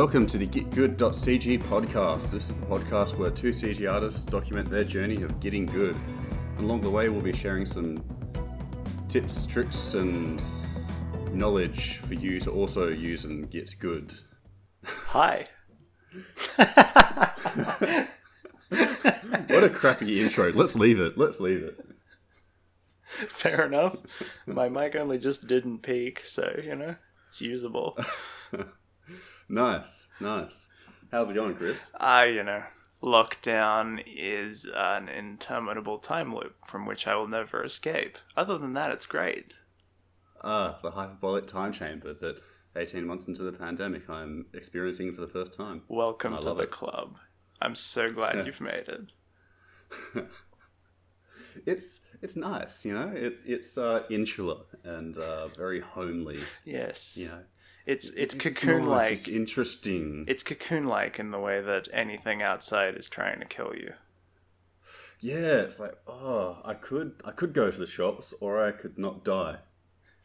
Welcome to the GitGud.CG podcast. This is the podcast where two CG artists document their journey of getting good. Along the way, we'll be sharing some tips, tricks, and knowledge for you to also use and get good. Hi. What a crappy intro. Let's leave it. Fair enough. My mic only just didn't peak, so, it's usable. Nice. How's it going, Kris? Lockdown is an interminable time loop from which I will never escape. Other than that, it's great. The hyperbolic time chamber that 18 months into the pandemic I'm experiencing for the first time. Welcome to the club. I'm so glad you've made it. It's nice, It's insular and very homely. Yes. It's cocoon-like. Nice, it's interesting. It's cocoon-like in the way that anything outside is trying to kill you. Yeah, it's like, I could go to the shops or I could not die.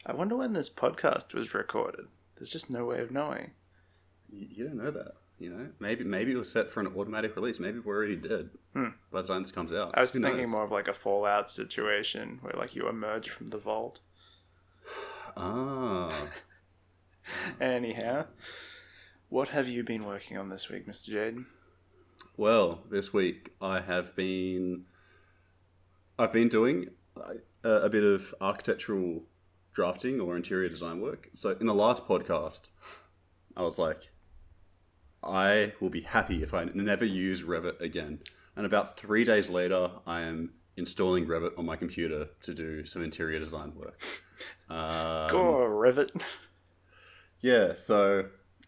I wonder when this podcast was recorded. There's just no way of knowing. You don't know that, Maybe it was set for an automatic release. Maybe we're already dead by the time this comes out. I was thinking more of like a Fallout situation where like you emerge from the vault. Anyhow, what have you been working on this week, Mr. Jayden? Well, this week I've been doing a bit of architectural drafting or interior design work. So in the last podcast, I was like, I will be happy if I never use Revit again. And about 3 days later, I am installing Revit on my computer to do some interior design work. Go Revit. Yeah, so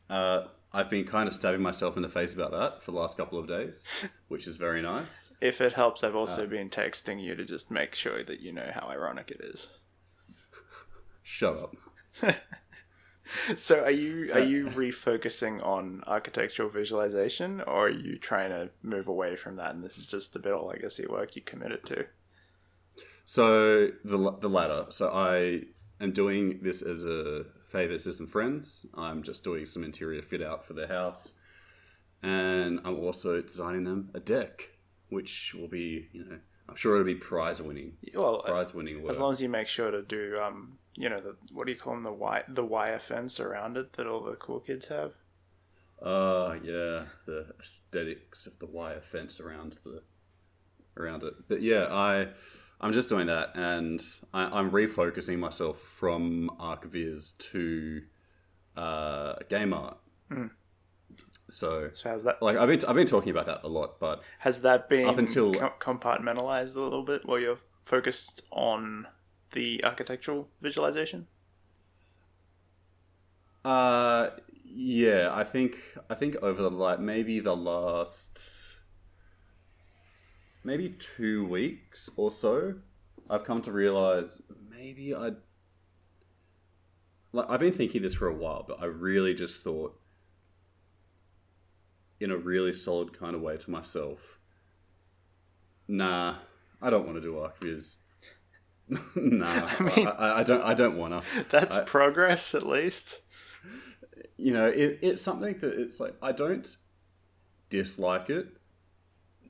I've been kind of stabbing myself in the face about that for the last couple of days, which is very nice. If it helps, I've also been texting you to just make sure that you know how ironic it is. Shut up. So are you refocusing on architectural visualization, or are you trying to move away from that and this is just a bit of legacy work you committed to? So the latter. So I am doing this as a favour to some friends. I'm just doing some interior fit out for their house, and I'm also designing them a deck, which will be, I'm sure it'll be prize winning. Well, prize winning work. As long as you make sure to do what do you call them, the wire fence around it that all the cool kids have. Yeah, the aesthetics of the wire fence around it. But yeah, I'm just doing that, and I'm refocusing myself from ArcViz to game art. So how's that? Like I've been talking about that a lot, but has that been up until compartmentalized a little bit, while you're focused on the architectural visualization? Yeah, I think over the last maybe 2 weeks or so, I've come to realize maybe I've been thinking this for a while, but I really just thought in a really solid kind of way to myself, nah, I don't want to do ArcViz. Nah, I don't want to. That's progress, at least. It's something that it's like, I don't dislike it,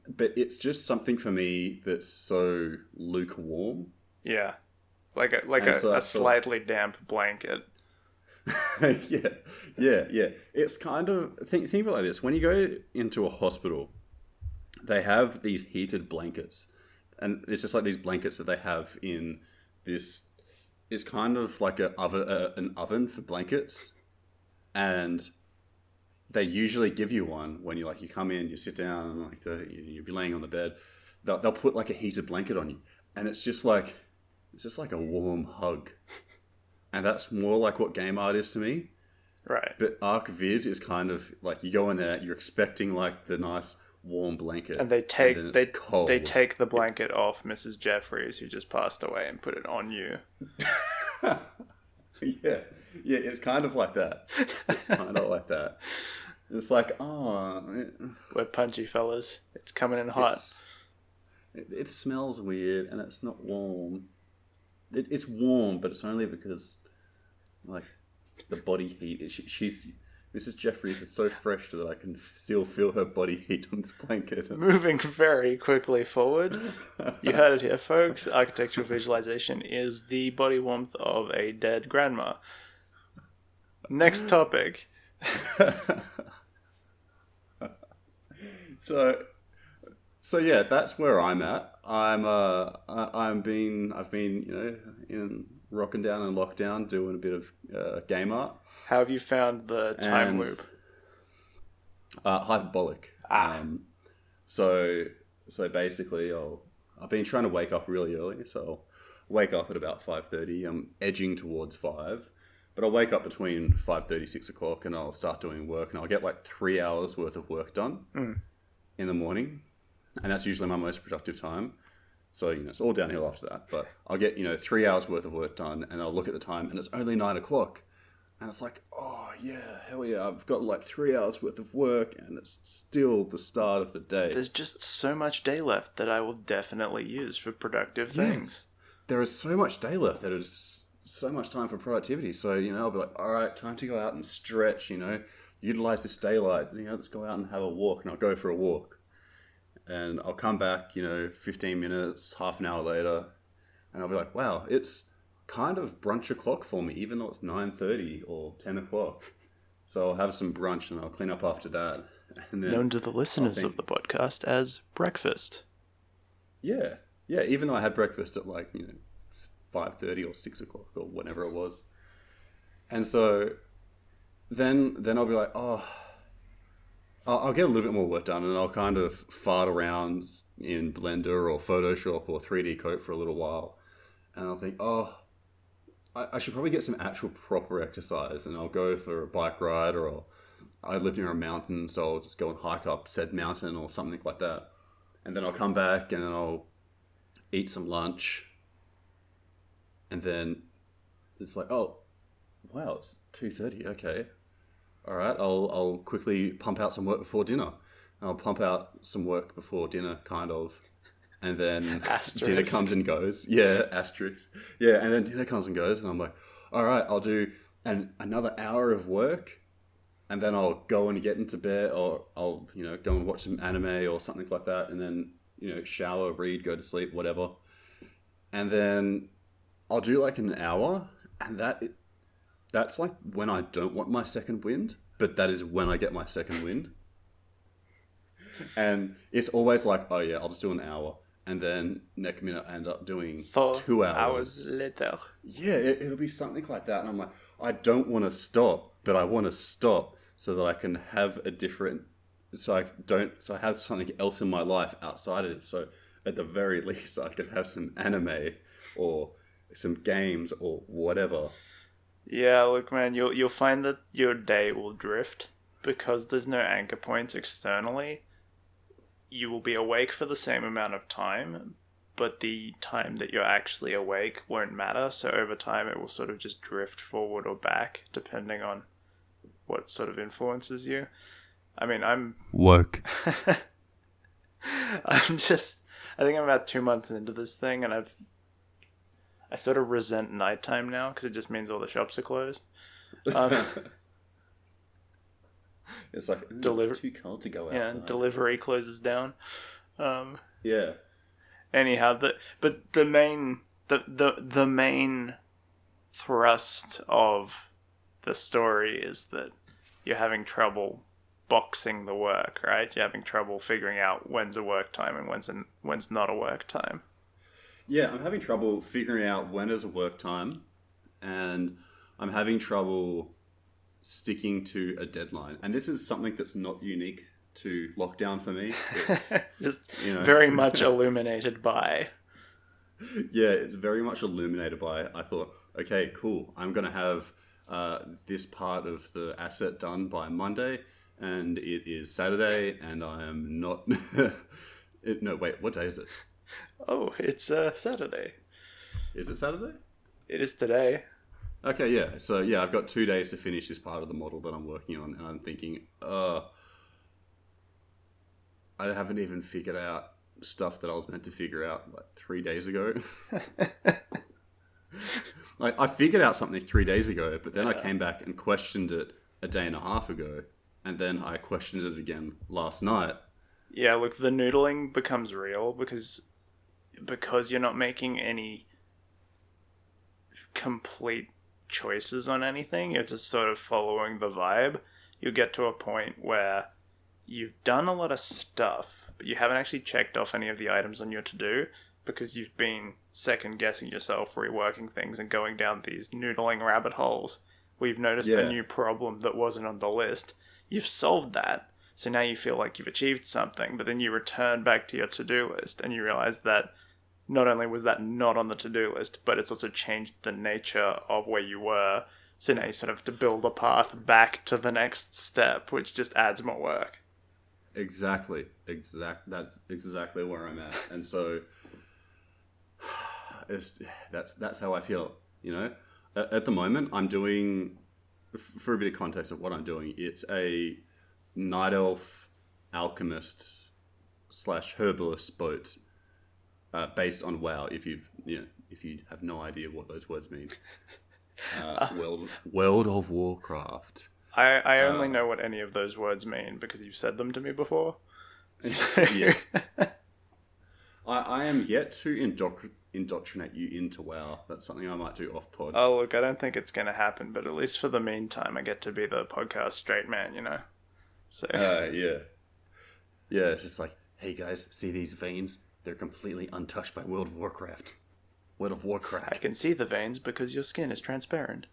but it's just something for me that's so lukewarm. Yeah, like a slightly damp blanket. Yeah. It's kind of think of it like this: when you go into a hospital, they have these heated blankets, and it's just like these blankets that they have in this. It's kind of like an oven for blankets, and they usually give you one when you come in, you sit down, and you'll be laying on the bed. They'll put like a heated blanket on you, and it's just like a warm hug, and that's more like what game art is to me. Right. But ArcViz is kind of like, you go in there, you're expecting like the nice warm blanket, and they take the blanket off Mrs. Jeffries, who just passed away, and put it on you. Yeah, it's kind of like that. It's like, we're punchy fellas. It's coming in hot. It smells weird, and it's not warm. It's warm, but it's only because, like, the body heat. Mrs. Jeffries is so fresh that I can still feel her body heat on this blanket. Moving very quickly forward. You heard it here, folks. Architectural visualization is the body warmth of a dead grandma. Next topic. So yeah, that's where I'm at. I've been in rocking down and lockdown, doing a bit of game art. How have you found the time loop? Hyperbolic. So basically, I've been trying to wake up really early. So I'll wake up at about 5:30. I'm edging towards 5, but I'll wake up between 5:30, 6 o'clock, and I'll start doing work, and I'll get like 3 hours worth of work done in the morning, and that's usually my most productive time. So, it's all downhill after that. But I'll get, 3 hours worth of work done, and I'll look at the time, and it's only 9 o'clock. And it's like, oh, yeah, hell yeah, I've got like 3 hours worth of work, and it's still the start of the day. There's just so much day left that I will definitely use for productive things. There is so much day left that it's so much time for productivity. So, I'll be like, all right, time to go out and stretch, utilize this daylight. Let's go out and have a walk, and I'll go for a walk. And I'll come back, 15 minutes, half an hour later, and I'll be like, wow, it's kind of brunch o'clock for me, even though it's 9:30 or 10 o'clock. So I'll have some brunch and I'll clean up after that. And then known to the listeners of the podcast as breakfast. Yeah. Yeah, even though I had breakfast at 5:30 or 6 o'clock or whatever it was. And so then I'll be like, oh, I'll get a little bit more work done, and I'll kind of fart around in Blender or Photoshop or 3D Coat for a little while. And I'll think, I should probably get some actual proper exercise, and I'll go for a bike ride, or I live near a mountain, so I'll just go and hike up said mountain or something like that. And then I'll come back, and then I'll eat some lunch. And then it's like, oh, wow, it's 2:30, okay. All right, I'll quickly pump out some work before dinner. I'll pump out some work before dinner, kind of. And then dinner comes and goes. Yeah, asterisk. Yeah, and then dinner comes and goes, and I'm like, all right, I'll do another hour of work, and then I'll go and get into bed, or I'll, go and watch some anime or something like that, and then, shower, read, go to sleep, whatever. And then I'll do like an hour, and that's like when I don't want my second wind, but that is when I get my second wind. And it's always like, oh yeah, I'll just do an hour. And then next minute I end up doing 2 hours. Later. Yeah, it'll be something like that. And I'm like, I don't want to stop, but I want to stop so that I can have so I have something else in my life outside of it. So at the very least, I can have some anime or some games or whatever. Yeah, look, man, you'll find that your day will drift because there's no anchor points externally. You will be awake for the same amount of time, but the time that you're actually awake won't matter. So over time, it will sort of just drift forward or back, depending on what sort of influences you. I mean, I'm woke. I think I'm about 2 months into this thing, and I sort of resent nighttime now because it just means all the shops are closed. It's like it's too cold to go outside. Yeah, delivery closes down. Yeah. Anyhow, the main thrust of the story is that you're having trouble boxing the work, right? You're having trouble figuring out when's a work time and when's not a work time. Yeah, I'm having trouble figuring out when is a work time, and I'm having trouble sticking to a deadline. And this is something that's not unique to lockdown for me. It's, just very much illuminated by. Yeah, it's very much illuminated by. I thought, okay, cool. I'm going to have this part of the asset done by Monday, and it is Saturday, and I am not... No, wait, what day is it? Oh, it's Saturday. Is it Saturday? It is today. Okay, yeah. So, yeah, I've got 2 days to finish this part of the model that I'm working on, and I'm thinking, I haven't even figured out stuff that I was meant to figure out like 3 days ago. Like, I figured out something 3 days ago, but then I came back and questioned it a day and a half ago, and then I questioned it again last night. Yeah, look, the noodling becomes real because you're not making any complete choices on anything. You're just sort of following the vibe. You'll get to a point where you've done a lot of stuff, but you haven't actually checked off any of the items on your to-do because you've been second-guessing yourself, reworking things, and going down these noodling rabbit holes where you've noticed a new problem that wasn't on the list. You've solved that, so now you feel like you've achieved something, but then you return back to your to-do list and you realize that not only was that not on the to-do list, but it's also changed the nature of where you were. So now you sort of have to build a path back to the next step, which just adds more work. Exactly. That's exactly where I'm at. And so that's how I feel, you know? At the moment, I'm doing, for a bit of context of what I'm doing, it's a night elf alchemist / herbalist boat based on WoW, if you have no idea what those words mean. World of Warcraft. I only know what any of those words mean because you've said them to me before. So. Yeah. I am yet to indoctrinate you into WoW. That's something I might do off pod. Oh, look, I don't think it's going to happen, but at least for the meantime, I get to be the podcast straight man, you know? So. Yeah. Yeah, it's just like, hey guys, see these veins? They're completely untouched by World of Warcraft. World of Warcraft. I can see the veins because your skin is transparent.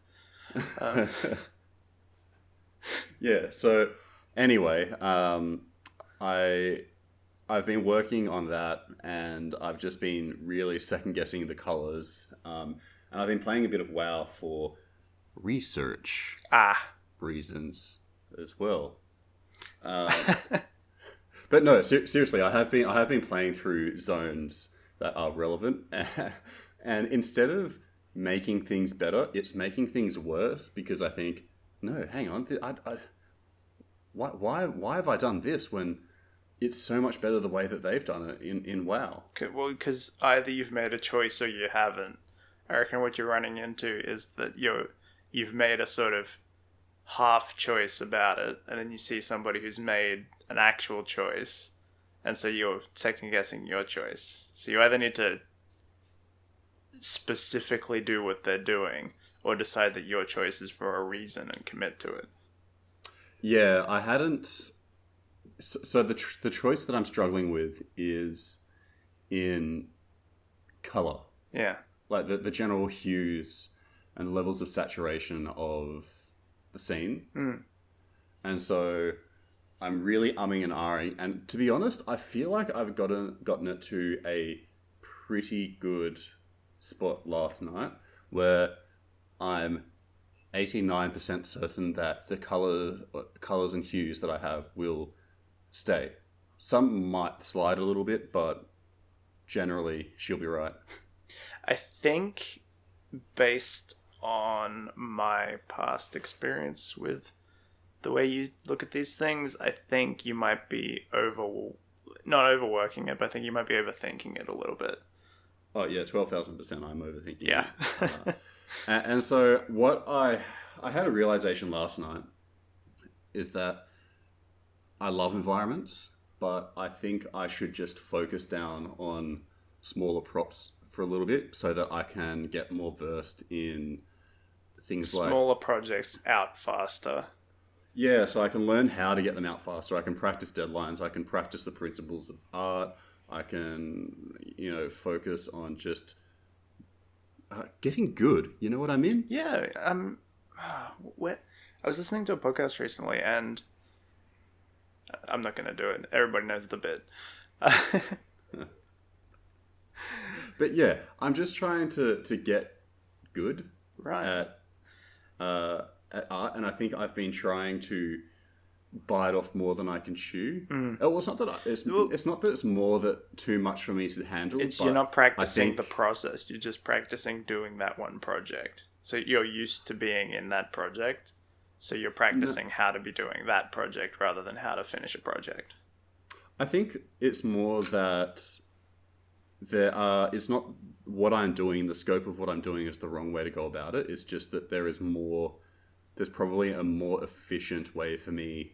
Yeah, so anyway, I've been working on that, and I've just been really second-guessing the colors. And I've been playing a bit of WoW for research reasons as well. But no, seriously, I have been playing through zones that are relevant, and instead of making things better, it's making things worse because I think, no, hang on, why have I done this when it's so much better the way that they've done it in WoW? Well, because either you've made a choice or you haven't. I reckon what you're running into is that you've made a sort of half choice about it, and then you see somebody who's made an actual choice, and so you're second guessing your choice. So you either need to specifically do what they're doing, or decide that your choice is for a reason and commit to it. Yeah, I hadn't. So the choice that I'm struggling with is in color. Yeah, like the general hues and levels of saturation of the scene. And so I'm really umming and ahhing, and to be honest, I feel like I've gotten it to a pretty good spot last night where I'm 89% certain that the colors and hues that I have will stay. Some might slide a little bit, but generally she'll be right. I think based on my past experience with the way you look at these things, I think you might be not overworking it, but I think you might be overthinking it a little bit. Oh yeah, 12,000% I'm overthinking. Yeah. And so what I had a realization last night is that I love environments, but I think I should just focus down on smaller props for a little bit so that I can get more versed in things like smaller projects out faster. Yeah, so I can learn how to get them out faster. I can practice deadlines. I can practice the principles of art. I can, focus on just getting good. You know what I mean? Yeah. I was listening to a podcast recently, and I'm not going to do it. Everybody knows the bit. But yeah, I'm just trying to get good at art, and I think I've been trying to bite off more than I can chew. Well, it's not that it's not that it's more that too much for me to handle. You're not practicing the process. You're just practicing doing that one project. So you're used to being in that project. So you're practicing how to be doing that project rather than how to finish a project. I think it's more that it's not what I'm doing, the scope of what I'm doing is the wrong way to go about it. It's just that there's more there's probably a more efficient way for me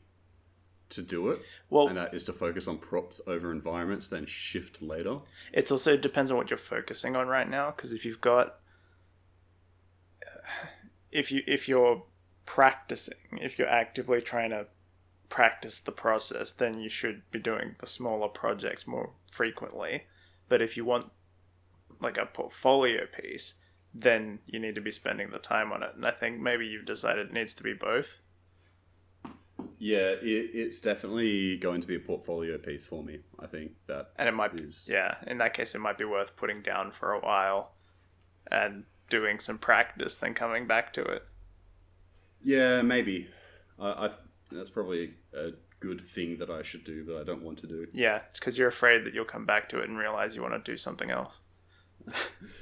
to do it. Well, and that is to focus on props over environments, then shift later. It also depends on what you're focusing on right now, because if you're practicing, if you're actively trying to practice the process, then you should be doing the smaller projects more frequently. But if you want like a portfolio piece, then you need to be spending the time on it. And I think maybe you've decided it needs to be both. Yeah, it's definitely going to be a portfolio piece for me. I think that, and it might be, in that case, it might be worth putting down for a while and doing some practice, then coming back to it. Yeah, maybe. That's probably a good thing that I should do, but I don't want to do. Yeah, it's because you're afraid that you'll come back to it and realize you want to do something else.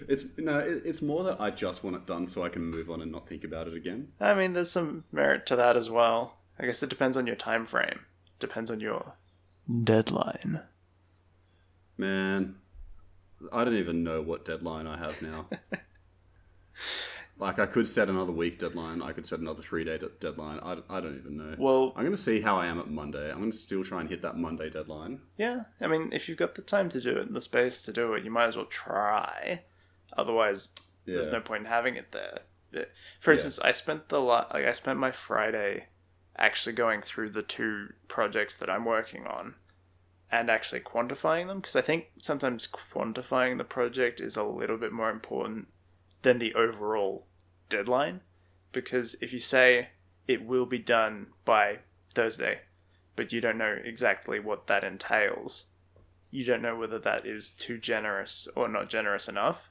It's more that I just want it done so I can move on and not think about it again. I mean, there's some merit to that as well. I guess it depends on your time frame. Depends on your deadline. Man, I don't even know what deadline I have now. Like, I could set another week deadline. I could set another 3-day deadline. I don't even know. Well, I'm going to see how I am at Monday. I'm going to still try and hit that Monday deadline. Yeah, I mean, if you've got the time to do it and the space to do it, you might as well try. Otherwise, there's no point in having it there. For instance, I spent my Friday actually going through the 2 projects that I'm working on and actually quantifying them, because I think sometimes quantifying the project is a little bit more important than the overall deadline. Because if you say it will be done by Thursday, but you don't know exactly what that entails, you don't know whether that is too generous or not generous enough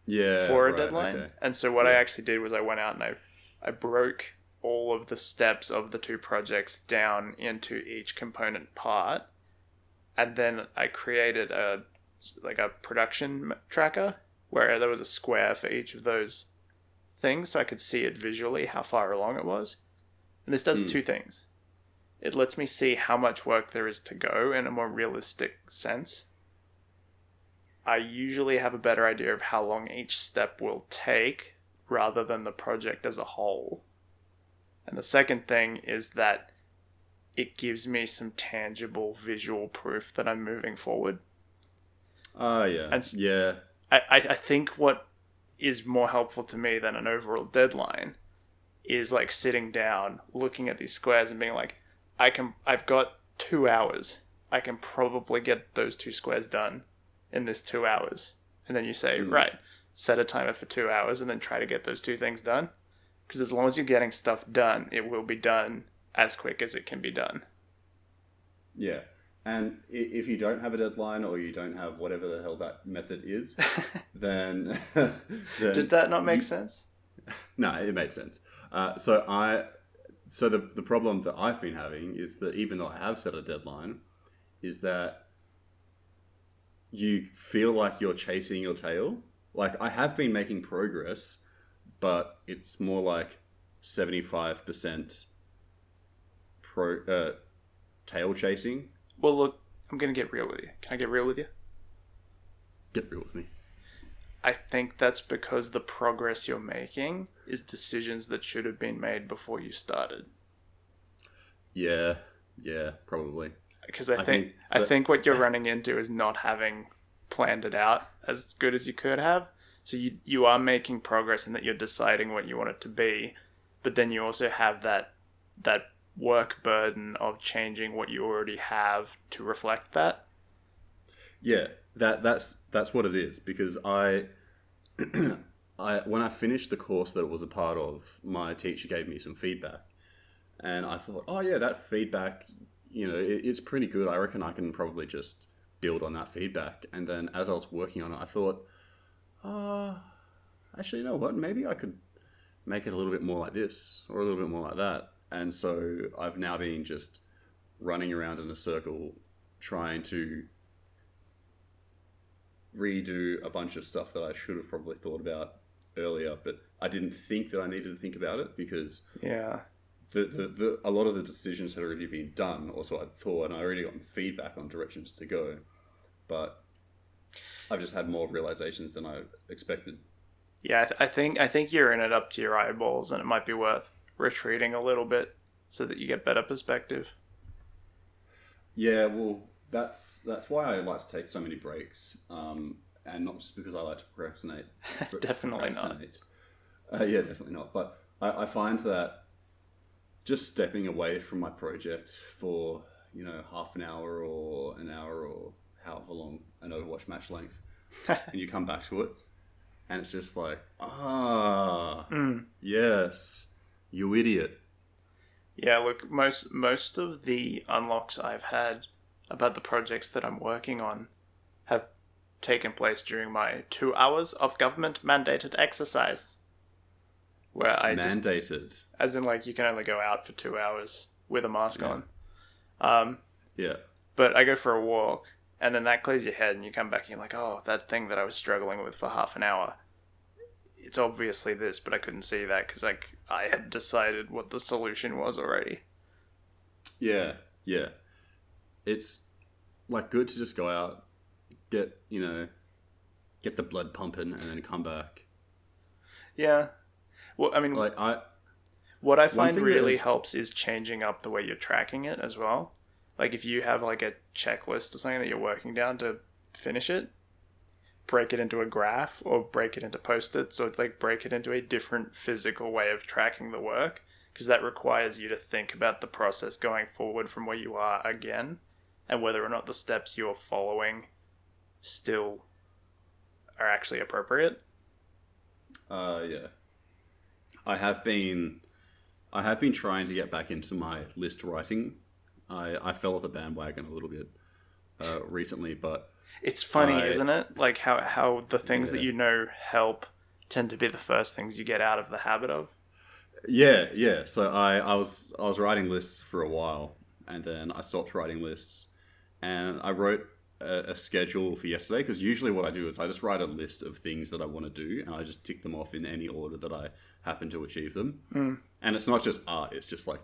for a deadline. Okay. And so what I actually did was I went out and I broke all of the steps of the 2 projects down into each component part, and then I created a production tracker where there was a square for each of those things, so I could see it visually how far along it was. And this does 2 things. It lets me see how much work there is to go in a more realistic sense. I usually have a better idea of how long each step will take rather than the project as a whole. And the second thing is that it gives me some tangible visual proof that I'm moving forward. Yeah. I think what is more helpful to me than an overall deadline is like sitting down, looking at these squares and being like, I've got 2 hours. I can probably get those 2 squares done in this 2 hours. And then you say, right, set a timer for 2 hours and then try to get those 2 things done. Because as long as you're getting stuff done, it will be done as quick as it can be done. Yeah. And if you don't have a deadline or you don't have whatever the hell that method is, then Did that not make sense? No, it made sense. So the problem that I've been having is that even though I have set a deadline, is that you feel like you're chasing your tail. Like, I have been making progress, but it's more like 75% tail chasing. Well, look, I'm going to get real with you. Can I get real with you? Get real with me. I think that's because the progress you're making is decisions that should have been made before you started. Yeah, probably. Because I think what you're running into is not having planned it out as good as you could have. So you are making progress in that you're deciding what you want it to be, but then you also have that work burden of changing what you already have to reflect that. Yeah, that's what it is, because I when I finished the course that it was a part of, my teacher gave me some feedback, and I thought, oh yeah, that feedback, it's pretty good. I reckon I can probably just build on that feedback. And then as I was working on it, I thought, actually, you know what? Maybe I could make it a little bit more like this or a little bit more like that. And so I've now been just running around in a circle trying to redo a bunch of stuff that I should have probably thought about earlier, but I didn't think that I needed to think about it because a lot of the decisions had already been done, or so I thought, and I already got feedback on directions to go, but I've just had more realizations than I expected. Yeah, I think you're in it up to your eyeballs, and it might be worth retreating a little bit so that you get better perspective. Yeah, well, that's why I like to take so many breaks, and not just because I like to procrastinate. Definitely not. Yeah, definitely not. But I find that just stepping away from my project for half an hour or an hour or however long an Overwatch match length, and you come back to it, and it's just like, yes, you idiot. Yeah, look, most of the unlocks I've had about the projects that I'm working on have taken place during my 2 hours of government mandated exercise. Where I mandated, as in like you can only go out for 2 hours with a mask on. Yeah. But I go for a walk, and then that clears your head, and you come back and you're like, oh, that thing that I was struggling with for half an hour, it's obviously this, but I couldn't see that because like I had decided what the solution was already. Yeah. It's like good to just go out, get the blood pumping, and then come back. Yeah. Well, I mean, like what I find really helps is changing up the way you're tracking it as well. Like if you have like a checklist or something that you're working down to finish it, break it into a graph or break it into post-its or like break it into a different physical way of tracking the work, because that requires you to think about the process going forward from where you are again and whether or not the steps you're following still are actually appropriate. Yeah. I have been trying to get back into my list writing. I fell off the bandwagon a little bit recently, but it's funny, isn't it? Like how the things that help tend to be the first things you get out of the habit of. Yeah. So I was writing lists for a while, and then I stopped writing lists, and I wrote a schedule for yesterday, because usually what I do is I just write a list of things that I want to do, and I just tick them off in any order that I happen to achieve them. And it's not just art; it's just like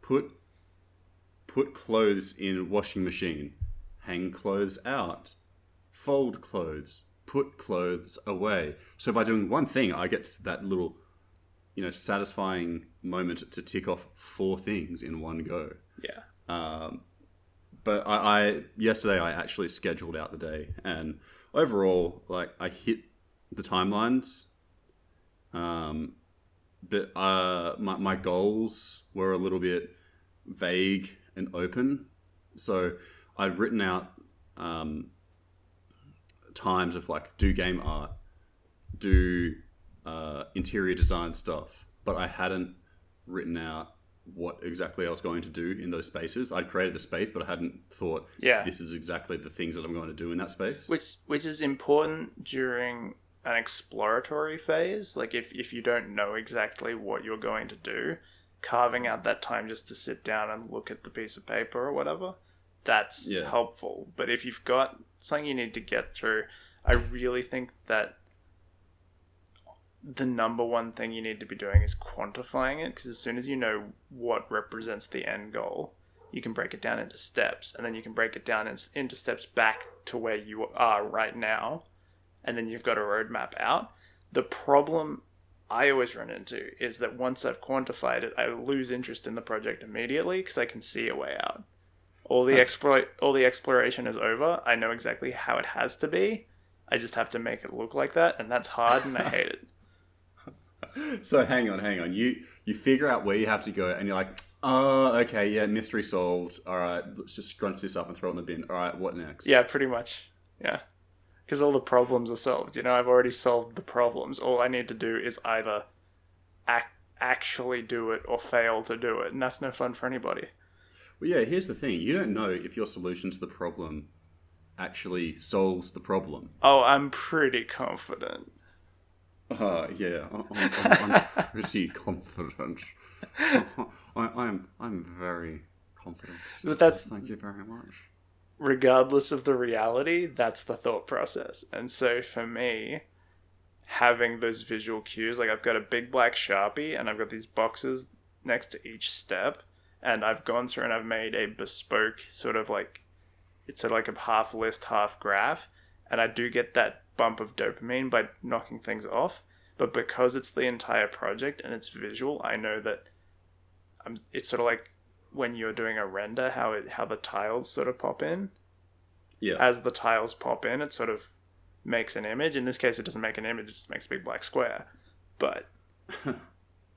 put clothes in washing machine, hang clothes out, fold clothes, put clothes away. So by doing one thing, I get to that little, satisfying moment to tick off 4 things in one go. Yeah. But I yesterday I actually scheduled out the day, and overall, like, I hit the timelines. But my goals were a little bit vague and open. So I'd written out times of like do game art, do interior design stuff, but I hadn't written out what exactly I was going to do in those spaces. I'd created the space, but I hadn't thought, this is exactly the things that I'm going to do in that space. Which is important during an exploratory phase. Like if you don't know exactly what you're going to do, carving out that time just to sit down and look at the piece of paper or whatever, that's helpful. But if you've got something you need to get through, I really think that the number one thing you need to be doing is quantifying it, because as soon as you know what represents the end goal, you can break it down into steps, and then you can break it down into steps back to where you are right now, and then you've got a roadmap out. The problem I always run into is that once I've quantified it, I lose interest in the project immediately because I can see a way out. All the exploration is over. I know exactly how it has to be. I just have to make it look like that, and that's hard, and I hate it. So hang on. You figure out where you have to go, and you're like, oh, okay, yeah, mystery solved. All right, let's just scrunch this up and throw it in the bin. All right, what next? Yeah, pretty much. Yeah. Because all the problems are solved. I've already solved the problems. All I need to do is either actually do it or fail to do it, and that's no fun for anybody. Well, yeah, here's the thing. You don't know if your solution to the problem actually solves the problem. Oh, I'm pretty confident. Yeah, I'm pretty confident. I'm very confident. But Thank you very much. Regardless of the reality, that's the thought process. And so for me, having those visual cues, like I've got a big black Sharpie and I've got these boxes next to each step, and I've gone through and I've made a bespoke sort of like, it's sort of like a half list, half graph, and I do get that bump of dopamine by knocking things off. But because it's the entire project and it's visual, I know that it's sort of like when you're doing a render, how the tiles sort of pop in. Yeah. As the tiles pop in, it sort of makes an image. In this case, it doesn't make an image; it just makes a big black square. But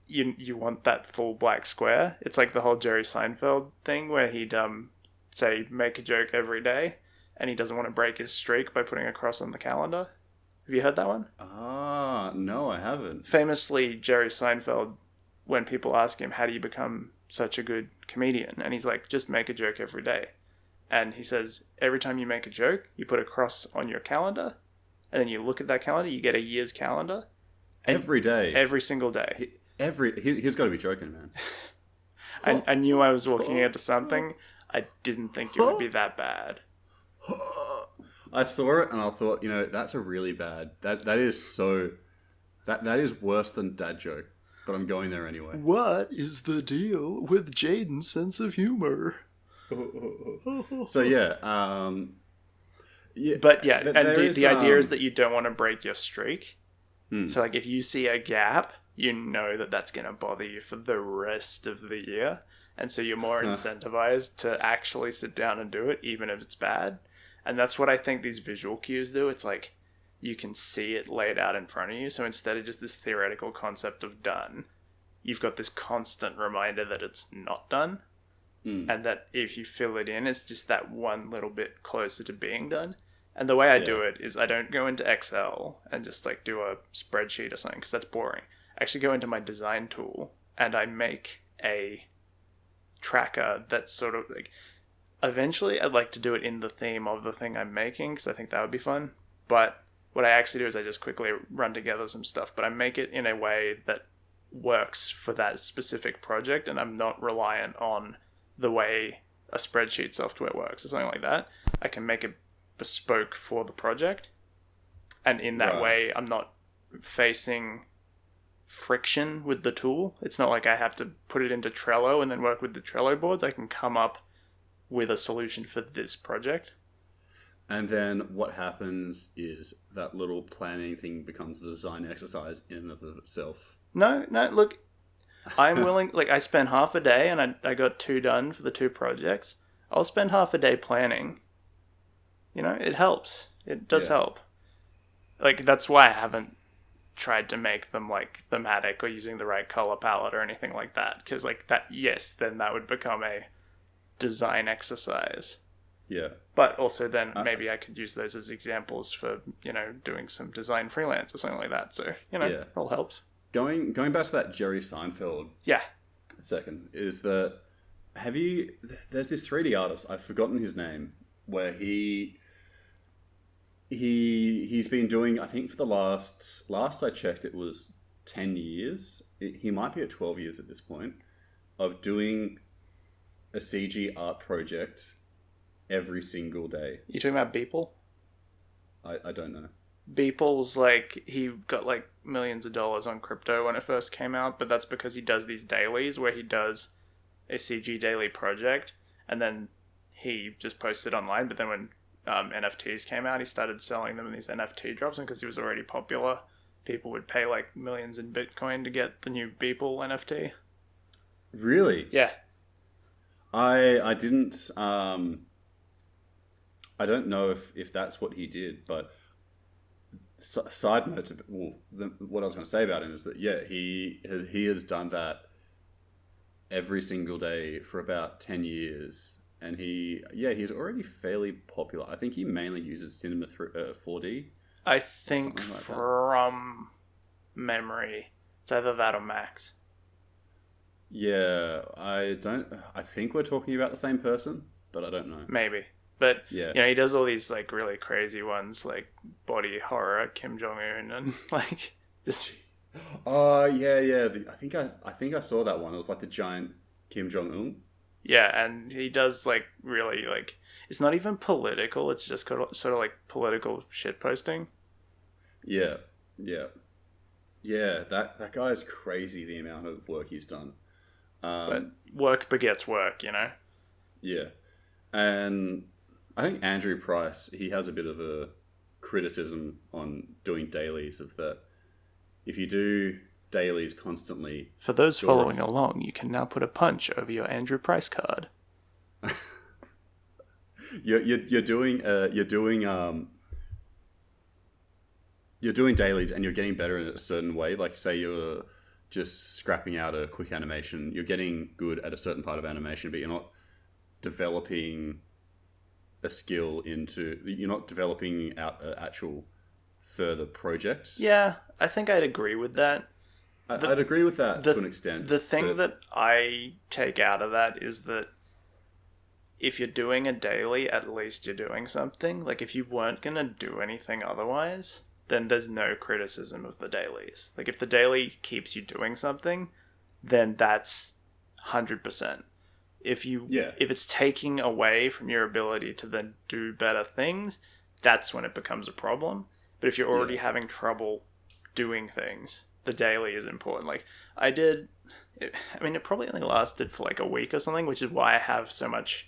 you want that full black square. It's like the whole Jerry Seinfeld thing where he'd say make a joke every day, and he doesn't want to break his streak by putting a cross on the calendar. Have you heard that one? No, I haven't. Famously, Jerry Seinfeld, when people ask him, how do you become such a good comedian? And he's like, just make a joke every day. And he says, every time you make a joke, you put a cross on your calendar, and then you look at that calendar, you get a year's calendar. Every day? Every single day. He's got to be joking, man. I knew I was walking into something. I didn't think it would be that bad. I saw it and I thought, that's a really bad. That is worse than dad joke. But I'm going there anyway. What is the deal with Jayden's sense of humor? So yeah, but yeah, and the idea is that you don't want to break your streak. So like if you see a gap, you know that's going to bother you for the rest of the year, and so you're more incentivized to actually sit down and do it, even if it's bad. And that's what I think these visual cues do. It's like you can see it laid out in front of you. So instead of just this theoretical concept of done, you've got this constant reminder that it's not done. And that if you fill it in, it's just that one little bit closer to being done. And the way I do it is I don't go into Excel and just like do a spreadsheet or something, because that's boring. I actually go into my design tool and I make a tracker that's sort of like... Eventually, I'd like to do it in the theme of the thing I'm making, because I think that would be fun. But what I actually do is I just quickly run together some stuff, but I make it in a way that works for that specific project, and I'm not reliant on the way a spreadsheet software works or something like that. I can make it bespoke for the project, and in that way, I'm not facing friction with the tool. It's not like I have to put it into Trello and then work with the Trello boards. I can come up with a solution for this project. And then what happens is that little planning thing becomes a design exercise in and of itself. No, look, I'm willing... Like, I spent half a day and I got 2 done for the 2 projects. I'll spend half a day planning. It helps. It does help. Like, that's why I haven't tried to make them, like, thematic or using the right color palette or anything like that. Because, like, then that would become a design exercise. Yeah. But also then maybe I could use those as examples for, doing some design freelance or something like that. So, it all helps. Going back to that Jerry Seinfeld second, is that there's this 3D artist, I've forgotten his name, where he's been doing, I think for the last I checked, it was 10 years. He might be at 12 years at this point, of doing a CG art project every single day. You talking about Beeple? I don't know. Beeple's like, he got like millions of dollars on crypto when it first came out, but that's because he does these dailies where he does a CG daily project and then he just posts it online. But then when NFTs came out, he started selling them in these NFT drops, and because he was already popular, people would pay like millions in Bitcoin to get the new Beeple NFT. Really? Yeah. I didn't I don't know if that's what he did, but side note, what I was going to say about him is that he has done that every single day for about 10 years, and he's already fairly popular. I think he mainly uses Cinema 4D. I think like from memory, it's either that or Max. Yeah, I think we're talking about the same person, but I don't know. Maybe. But, yeah. He does all these, like, really crazy ones, like body horror, Kim Jong-un, and, like, just... Oh, yeah. I think I saw that one. It was, like, the giant Kim Jong-un. Yeah, and he does, like, really, like... It's not even political. It's just sort of, like, political shitposting. Yeah. Yeah, that guy's crazy, the amount of work he's done. But work begets work, Yeah. And... I think Andrew Price, he has a bit of a criticism on doing dailies of that. If you do dailies constantly, For those following along, you can now put a punch over your Andrew Price card. you're doing dailies and you're getting better in a certain way. Like say you're just scrapping out a quick animation, you're getting good at a certain part of animation, but you're not developing a skill you're not developing out an actual further project. Yeah, I think I'd agree with that. I'd agree with that to an extent. The thing that I take out of that is that if you're doing a daily, at least you're doing something. Like, if you weren't going to do anything otherwise, then there's no criticism of the dailies. Like, if the daily keeps you doing something, then that's 100%. If it's taking away from your ability to then do better things, that's when it becomes a problem. But if you're already having trouble doing things, the daily is important. Like, it probably only lasted for like a week or something, which is why I have so much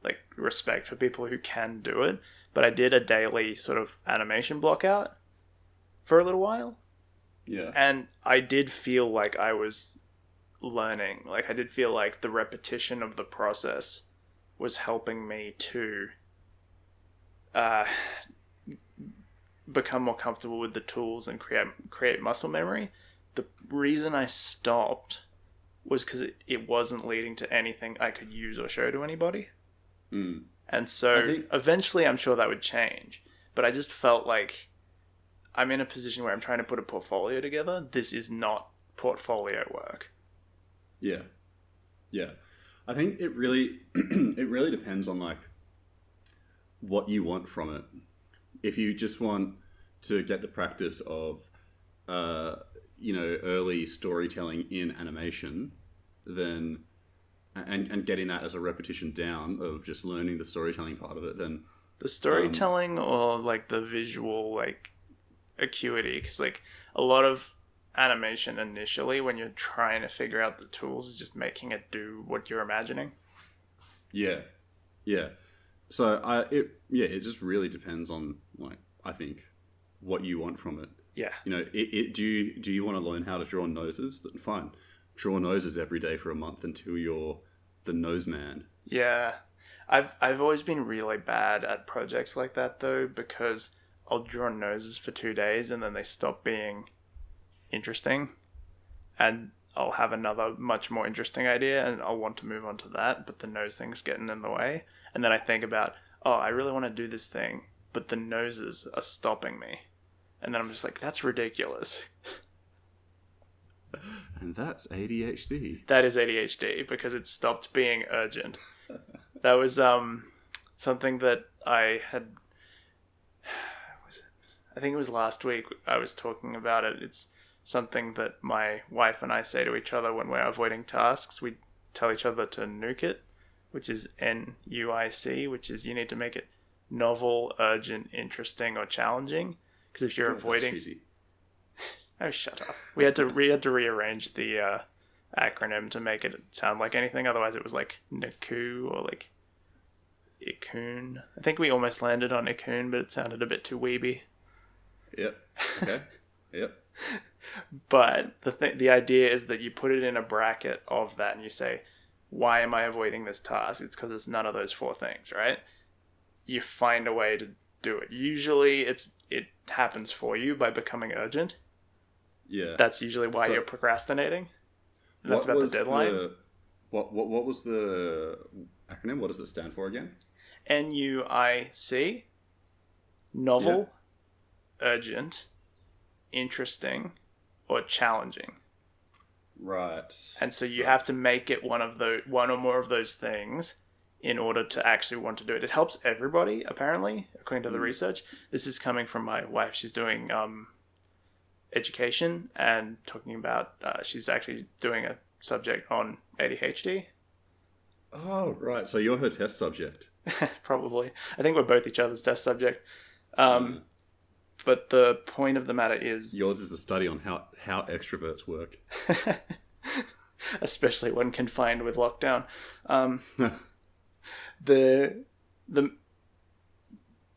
like respect for people who can do it. But I did a daily sort of animation block out for a little while. Yeah. And I did feel like I was learning. Like, I did feel like the repetition of the process was helping me to become more comfortable with the tools and create muscle memory. The reason I stopped was because it wasn't leading to anything I could use or show to anybody. Mm. And so eventually I'm sure that would change. But I just felt like I'm in a position where I'm trying to put a portfolio together. This is not portfolio work. Yeah. Yeah. I think it really it really depends on like what you want from it. If you just want to get the practice of early storytelling in animation, then and getting that as a repetition down of just learning the storytelling part of it, then the storytelling or like the visual like acuity, because like a lot of animation initially when you're trying to figure out the tools is just making it do what you're imagining. Yeah. So it just really depends on, like, I think what you want from it. Yeah. Do you want to learn how to draw noses? Then fine, draw noses every day for a month until you're the nose man. Yeah, I've always been really bad at projects like that though, because I'll draw noses for 2 days and then they stop being interesting, and I'll have another much more interesting idea and I'll want to move on to that, but the nose thing's getting in the way. And then I think about, I really want to do this thing, but the noses are stopping me. And then I'm just like, that's ridiculous. And that's ADHD. That is ADHD, because it stopped being urgent. That was something that I had... I think it was last week I was talking about it. It's something that my wife and I say to each other when we're avoiding tasks. We tell each other to nuke it, which is NUIC, which is you need to make it novel, urgent, interesting, or challenging. Because if you're avoiding... Oh, shut up. We had to rearrange the acronym to make it sound like anything. Otherwise it was like Naku or like Ikun. I think we almost landed on Ikun, but it sounded a bit too weeby. Yep. Okay. Yep. But the idea is that you put it in a bracket of that and you say, why am I avoiding this task? It's because it's none of those 4 things, right? You find a way to do it. Usually it happens for you by becoming urgent. Yeah. That's usually why you're procrastinating. And that's about the deadline. What was the acronym? What does it stand for again? NUIC. Novel, urgent, interesting, or challenging. Right. And so you have to make it one or more of those things in order to actually want to do it. It helps everybody, apparently, according to the research. This is coming from my wife. She's doing education and talking about she's actually doing a subject on ADHD. Oh, right. So you're her test subject. Probably. I think we're both each other's test subject. But the point of the matter is... Yours is a study on how extroverts work. Especially when confined with lockdown.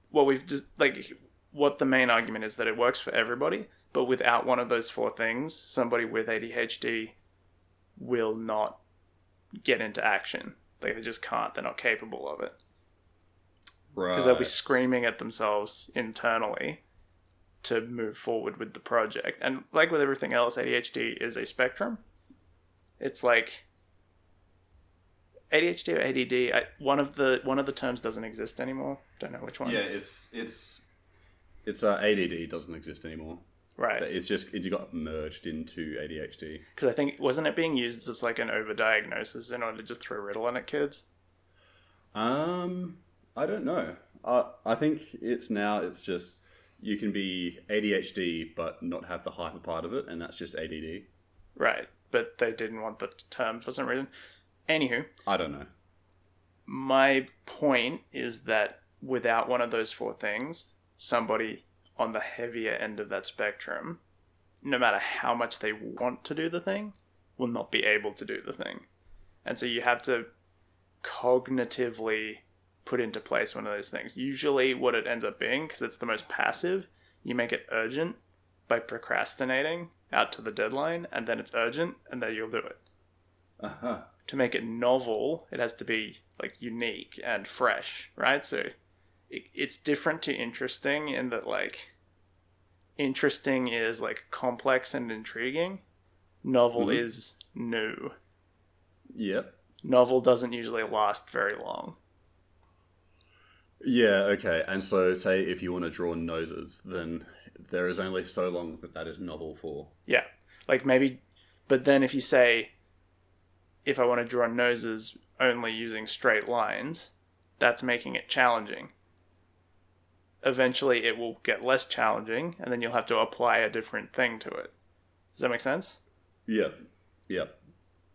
What we've just... like, what the main argument is that it works for everybody, but without one of those four things, somebody with ADHD will not get into action. Like, they just can't. They're not capable of it. Right. Because they'll be screaming at themselves internally to move forward with the project. And like with everything else, ADHD is a spectrum. It's like ADHD or ADD. One of the terms doesn't exist anymore. Don't know which one. Yeah, it's ADD doesn't exist anymore. Right. It's just it got merged into ADHD. Because I think wasn't it being used as like an overdiagnosis in order to just throw riddle at kids? I don't know. I think it's just you can be ADHD but not have the hyper part of it, and that's just ADD. Right, but they didn't want the term for some reason. Anywho, I don't know. My point is that without one of those four things, somebody on the heavier end of that spectrum, no matter how much they want to do the thing, will not be able to do the thing. And so you have to cognitively put into place one of those things. Usually what it ends up being, because it's the most passive, you make it urgent by procrastinating out to the deadline, and then it's urgent, and then you'll do it. Uh-huh. To make it novel, it has to be like unique and fresh, right? So it's different to interesting in that, like, interesting is like complex and intriguing. Novel is new. Yep. Novel doesn't usually last very long. Yeah, okay. And so, say if you want to draw noses, then there is only so long that is novel for. Yeah. Like maybe, but then if you say, if I want to draw noses only using straight lines, that's making it challenging. Eventually it will get less challenging, and then you'll have to apply a different thing to it. Does that make sense? Yep. Yep.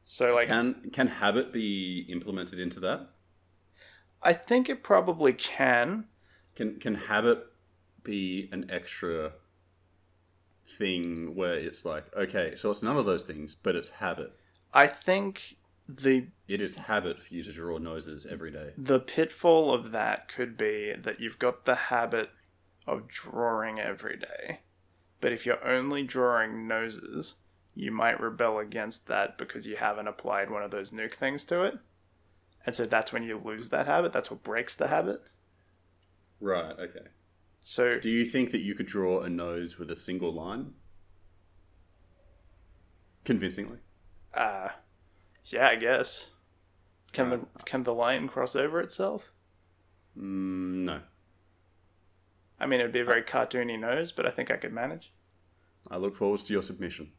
So like, can habit be implemented into that? I think it probably can. Can habit be an extra thing where it's like, okay, so it's none of those things, but it's habit. I think it is habit for you to draw noses every day. The pitfall of that could be that you've got the habit of drawing every day. But if you're only drawing noses, you might rebel against that because you haven't applied one of those nuke things to it. And so that's when you lose that habit. That's what breaks the habit. Right, okay. So do you think that you could draw a nose with a single line? Convincingly? Yeah, I guess. Can the line cross over itself? No. I mean, it would be a very cartoony nose, but I think I could manage. I look forward to your submission.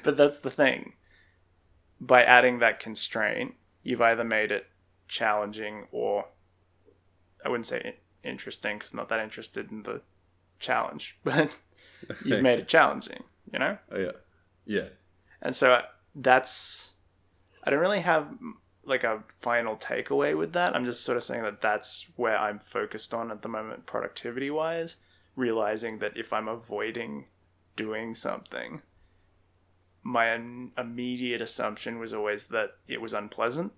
But that's the thing. By adding that constraint, you've either made it challenging or, I wouldn't say interesting because I'm not that interested in the challenge, but you've made it challenging, you know? Oh, yeah. Yeah. And so I don't really have like a final takeaway with that. I'm just sort of saying that that's where I'm focused on at the moment, productivity wise, realizing that if I'm avoiding doing something, my immediate assumption was always that it was unpleasant.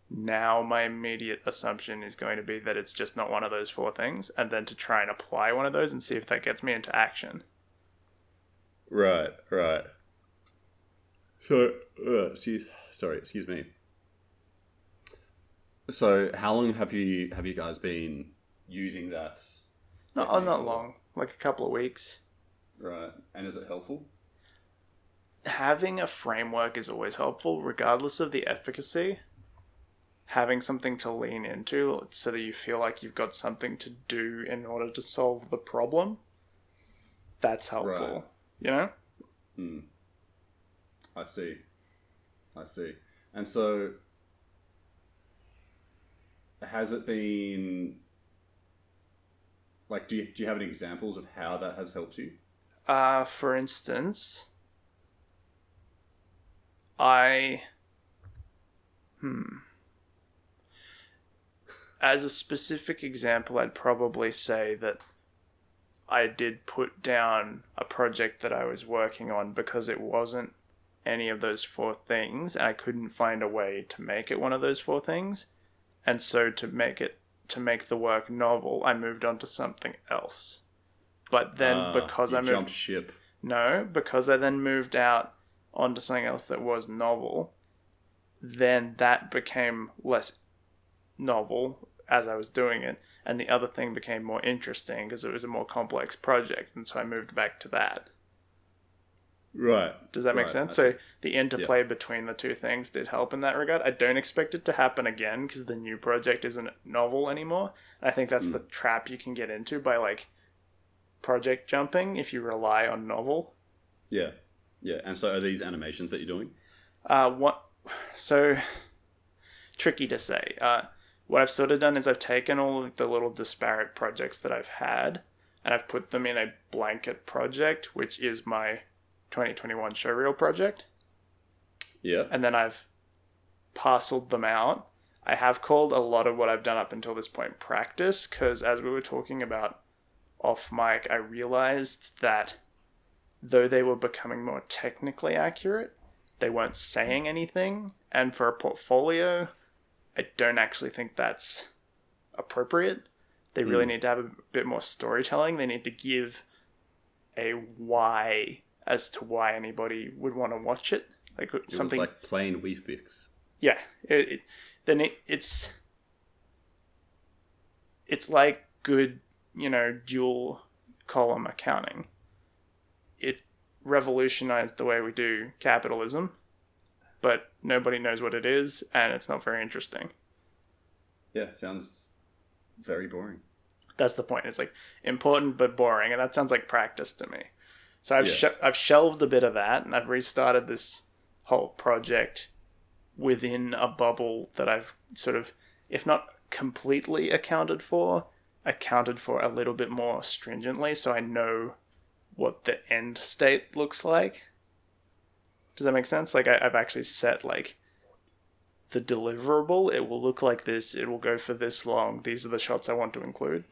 Now my immediate assumption is going to be that it's just not one of those four things, and then to try and apply one of those and see if that gets me into action. Right. So, excuse me. So, how long have you guys been using that? Not long, like a couple of weeks. Right. And is it helpful? Having a framework is always helpful, regardless of the efficacy. Having something to lean into so that you feel like you've got something to do in order to solve the problem, that's helpful. Right. You know? I see. And so, has it been, like, do you have any examples of how that has helped you? For instance, as a specific example, I'd probably say that I did put down a project that I was working on because it wasn't any of those four things, and I couldn't find a way to make it one of those four things. And so to to make the work novel, I moved on to something else. But then because you I moved... jumped ship. No, because I then moved out onto something else that was novel, then that became less novel as I was doing it, and the other thing became more interesting because it was a more complex project, and so I moved back to that. Right. Does that make sense? So the interplay between the two things did help in that regard. I don't expect it to happen again because the new project isn't novel anymore. And I think that's the trap you can get into by like project jumping if you rely on novel. Yeah. Yeah. And so are these animations that you're doing? So tricky to say. What I've sort of done is I've taken all of the little disparate projects that I've had and I've put them in a blanket project, which is my 2021 showreel project. Yeah. And then I've parceled them out. I have called a lot of what I've done up until this point practice, because as we were talking about off mic, I realized that though they were becoming more technically accurate, they weren't saying anything. And for a portfolio, I don't actually think that's appropriate. They really need to have a bit more storytelling. They need to give a why as to why anybody would want to watch it. Like something was like plain Weet-Bix. Yeah. It's like good, dual column accounting. It revolutionized the way we do capitalism, but nobody knows what it is, and it's not very interesting. Yeah, sounds very boring. That's the point. It's like important but boring, and that sounds like practice to me. So I've shelved a bit of that, and I've restarted this whole project within a bubble that I've sort of, if not completely accounted for a little bit more stringently, so I know what the end state looks like. Does that make sense? Like I've actually set like the deliverable. It will look like this. It will go for this long. These are the shots I want to include.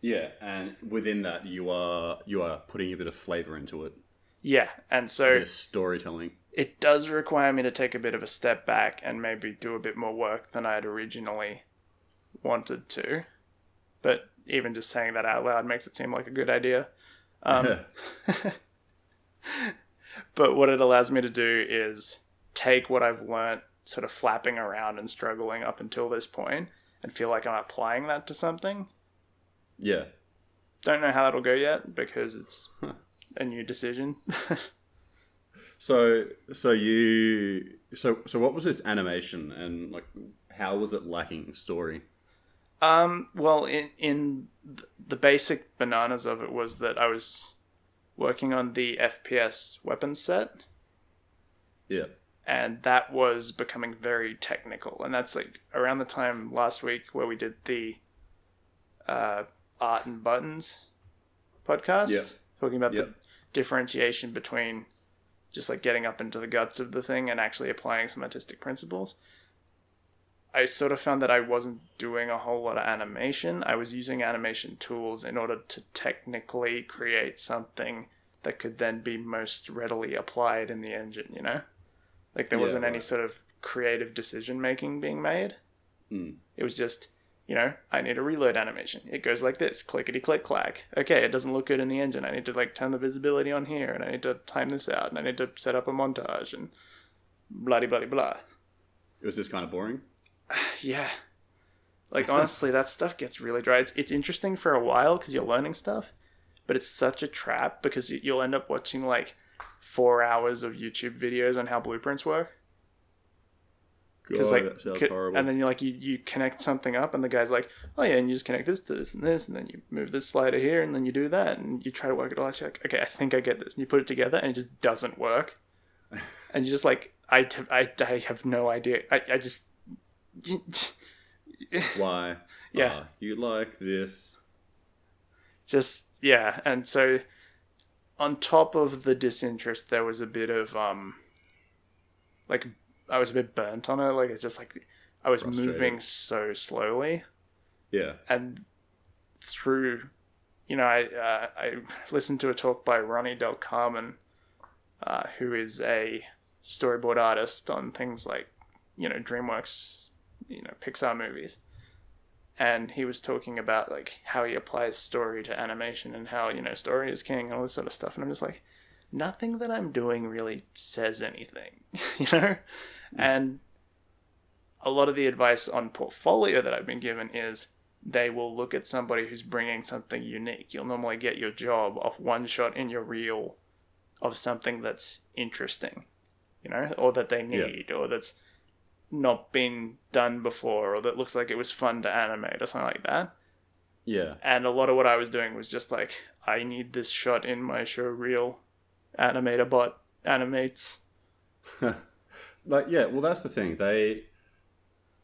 Yeah, and within that, you are putting a bit of flavor into it. Yeah, and so a bit of storytelling. It does require me to take a bit of a step back and maybe do a bit more work than I had originally wanted to. But even just saying that out loud makes it seem like a good idea. But what it allows me to do is take what I've learnt sort of flapping around and struggling up until this point and feel like I'm applying that to something. Yeah. Don't know how that'll go yet because it's a new decision. So what was this animation and like how was it lacking story? Well, in the basic bananas of it was that I was working on the FPS weapon set. Yeah. And that was becoming very technical. And that's like around the time last week where we did the Art and Buttons podcast. Yeah. Talking about the differentiation between just like getting up into the guts of the thing and actually applying some artistic principles. I sort of found that I wasn't doing a whole lot of animation. I was using animation tools in order to technically create something that could then be most readily applied in the engine, Like there wasn't any sort of creative decision making being made. It was just, I need a reload animation. It goes like this, clickety click clack. Okay, it doesn't look good in the engine. I need to like turn the visibility on here, and I need to time this out, and I need to set up a montage, and blah blah blah. It was just kind of boring. Yeah. Like honestly, that stuff gets really dry. It's interesting for a while because you're learning stuff, but it's such a trap because you'll end up watching like 4 hours of YouTube videos on how blueprints work. God, that sounds horrible. And then you connect something up, and the guy's like, "Oh yeah, and you just connect this to this, and then you move this slider here, and then you do that, and you try to work it all out. You're like, okay, I think I get this, and you put it together, and it just doesn't work, and you're just like, I have no idea. I just why? Yeah, you like this? Just yeah, and so on top of the disinterest, there was a bit of like. I was a bit burnt on it. Like, it's just like I was moving so slowly. Yeah. And through, I listened to a talk by Ronnie Del Carmen, who is a storyboard artist on things like, DreamWorks, Pixar movies. and he was talking about like how he applies story to animation and how, story is king and all this sort of stuff. And I'm just like, nothing that I'm doing really says anything, And a lot of the advice on portfolio that I've been given is they will look at somebody who's bringing something unique. You'll normally get your job off one shot in your reel of something that's interesting, or that they need, or that's not been done before, or that looks like it was fun to animate or something like that. Yeah. And a lot of what I was doing was just like, I need this shot in my show reel. Animator bot animates. Well, that's the thing.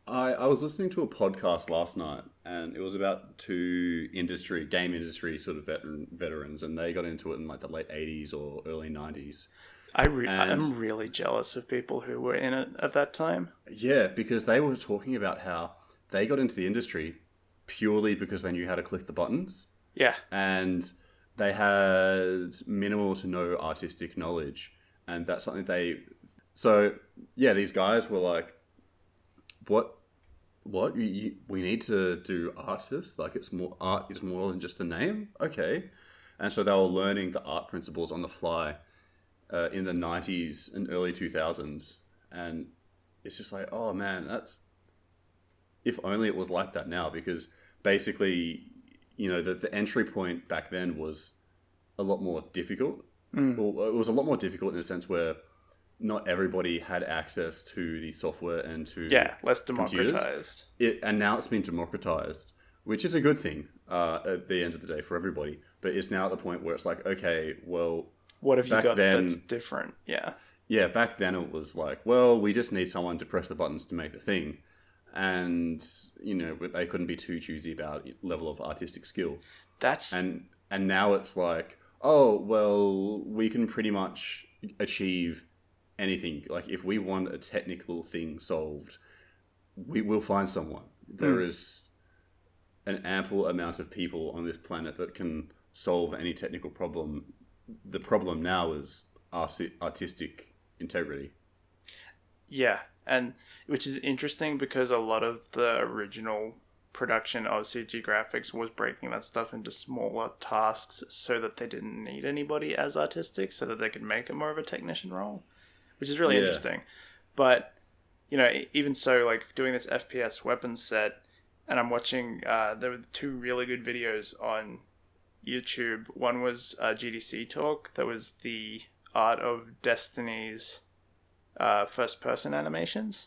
I was listening to a podcast last night, and it was about two game industry sort of veterans, and they got into it in like the late 80s or early 90s. I'm really jealous of people who were in it at that time. Yeah, because they were talking about how they got into the industry purely because they knew how to click the buttons. Yeah. And they had minimal to no artistic knowledge. And that's something these guys were like, what? We need to do artists? Like, art is more than just the name? Okay. And so they were learning the art principles on the fly in the 90s and early 2000s. And it's just like, oh man, if only it was like that now, because basically, the entry point back then was a lot more difficult. Well, it was a lot more difficult in a sense where not everybody had access to the software and to less democratized. And now it's been democratized, which is a good thing at the end of the day for everybody. But it's now at the point where it's like, okay, well, what have you got that's different? Yeah. Yeah, back then it was like, well, we just need someone to press the buttons to make the thing. And, they couldn't be too choosy about level of artistic skill. And now it's like, oh, well, we can pretty much achieve anything. Like, if we want a technical thing solved, we will find someone. There is an ample amount of people on this planet that can solve any technical problem. The problem now is artistic integrity. Yeah, and which is interesting because a lot of the original production of CG graphics was breaking that stuff into smaller tasks so that they didn't need anybody as artistic, so that they could make it more of a technician role, which is really interesting. But, even so, like doing this FPS weapons set, and I'm watching, there were two really good videos on YouTube. One was GDC Talk, that was the art of Destiny's first-person animations,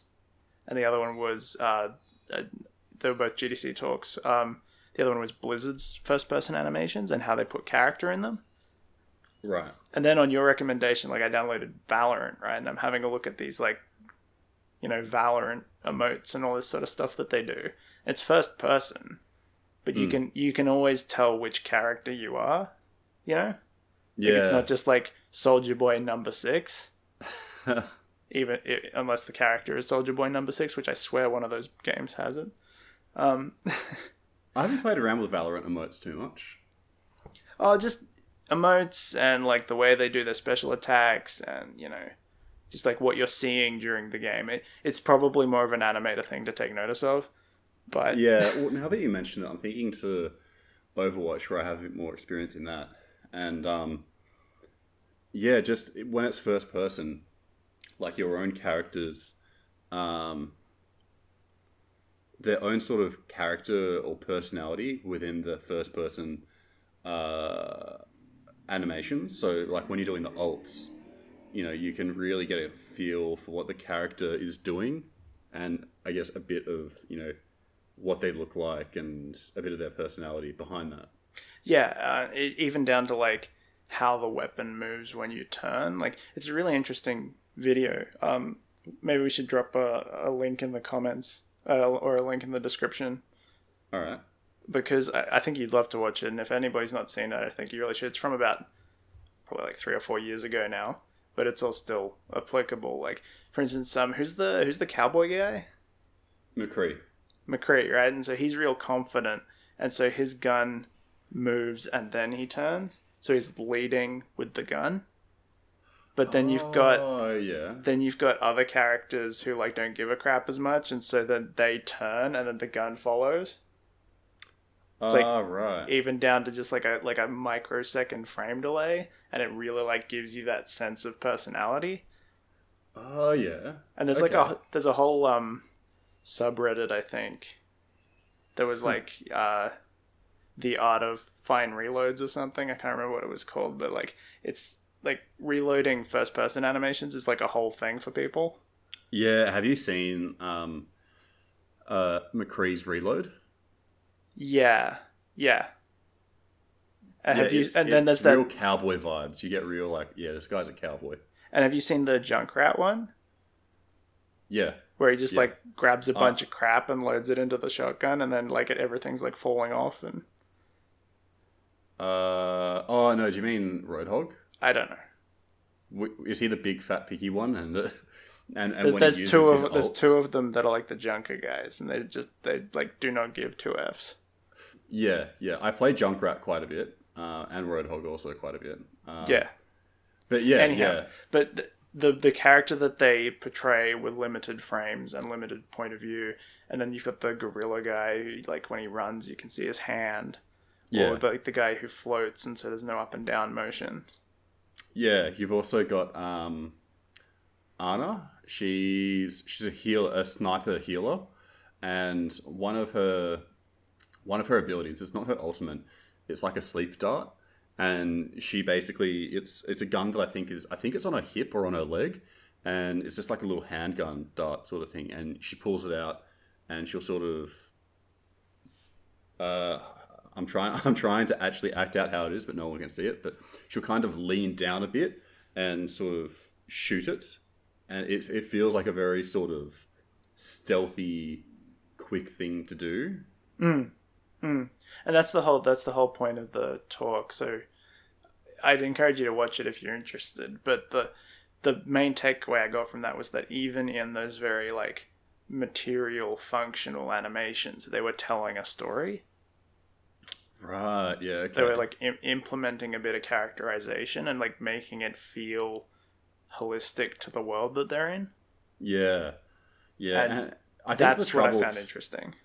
and the other one was they were both GDC Talks. The other one was Blizzard's first-person animations and how they put character in them. Right. And then on your recommendation, like I downloaded Valorant, right, and I'm having a look at these like, Valorant emotes and all this sort of stuff that they do. It's first-person, but you can always tell which character you are. Yeah. Like it's not just like Soldier Boy number 6. Unless the character is Soldier Boy number 6, which I swear one of those games has it. I haven't played around with Valorant emotes too much. Oh, just emotes and like the way they do their special attacks and, just like what you're seeing during the game. It's probably more of an animator thing to take notice of. But yeah, well, now that you mention it, I'm thinking to Overwatch, where I have a bit more experience in that. And just when it's first person, like your own characters, their own sort of character or personality within the first person animation. So like when you're doing the ults, you can really get a feel for what the character is doing, and I guess a bit of, what they look like and a bit of their personality behind that. Yeah, even down to like how the weapon moves when you turn. Like it's a really interesting video. Maybe we should drop a link in the comments or a link in the description. All right. Because I think you'd love to watch it, and if anybody's not seen it, I think you really should. It's from about probably like 3 or 4 years ago now, but it's all still applicable. Like, for instance, who's the cowboy guy? McCree, right? And so he's real confident, and so his gun moves and then he turns, so he's leading with the gun. But then you've got other characters who like don't give a crap as much, and so then they turn and then the gun follows. It's like Right. even down to just like a microsecond frame delay, and it really like gives you that sense of personality. Oh yeah. And there's Okay. there's a whole subreddit, I think. There was like the art of fine reloads or something. I can't remember what it was called, but like it's like reloading first person animations is like a whole thing for people. Yeah. Have you seen McCree's Reload? Yeah, yeah. Yeah, Have you? it's, And then there's it's real that. cowboy vibes. You get real like, yeah, this guy's a cowboy. And have you seen the Junkrat one Yeah. where he just Yeah. like grabs a Uh, bunch of crap and loads it into the shotgun, and then like everything's like falling off? And oh no, do you mean Roadhog? I don't know. Is he the big fat picky one? And when There's he uses two his of there's ults? two of them that are like the Junker guys, and they like do not give two Fs. Yeah, yeah. I play Junkrat quite a bit, and Roadhog also quite a bit. Yeah. But yeah, Anyhow, yeah. but the character that they portray with limited frames and limited point of view, and then you've got the gorilla guy who, like, when he runs, you can see his hand, Yeah. or the guy who floats, and so there's no up and down motion. Yeah, you've also got Anna. She's a healer, a sniper healer, and one of her abilities, it's not her ultimate, it's like a sleep dart, and she basically it's a gun that I think it's on her hip or on her leg, and it's just like a little handgun dart sort of thing, and she pulls it out, and she'll sort of I'm trying to actually act out how it is, but no one can see it. But she'll kind of lean down a bit and sort of shoot it, and it feels like a very sort of stealthy, quick thing to do. And that's the whole point of the talk. So I'd encourage you to watch it if you're interested. But the main takeaway I got from that was that even in those very like material functional animations, they were telling a story. Right. Yeah. Okay. They were like implementing a bit of characterization and like making it feel holistic to the world that they're in. Yeah. Yeah. And I think that's the what I trouble, found interesting.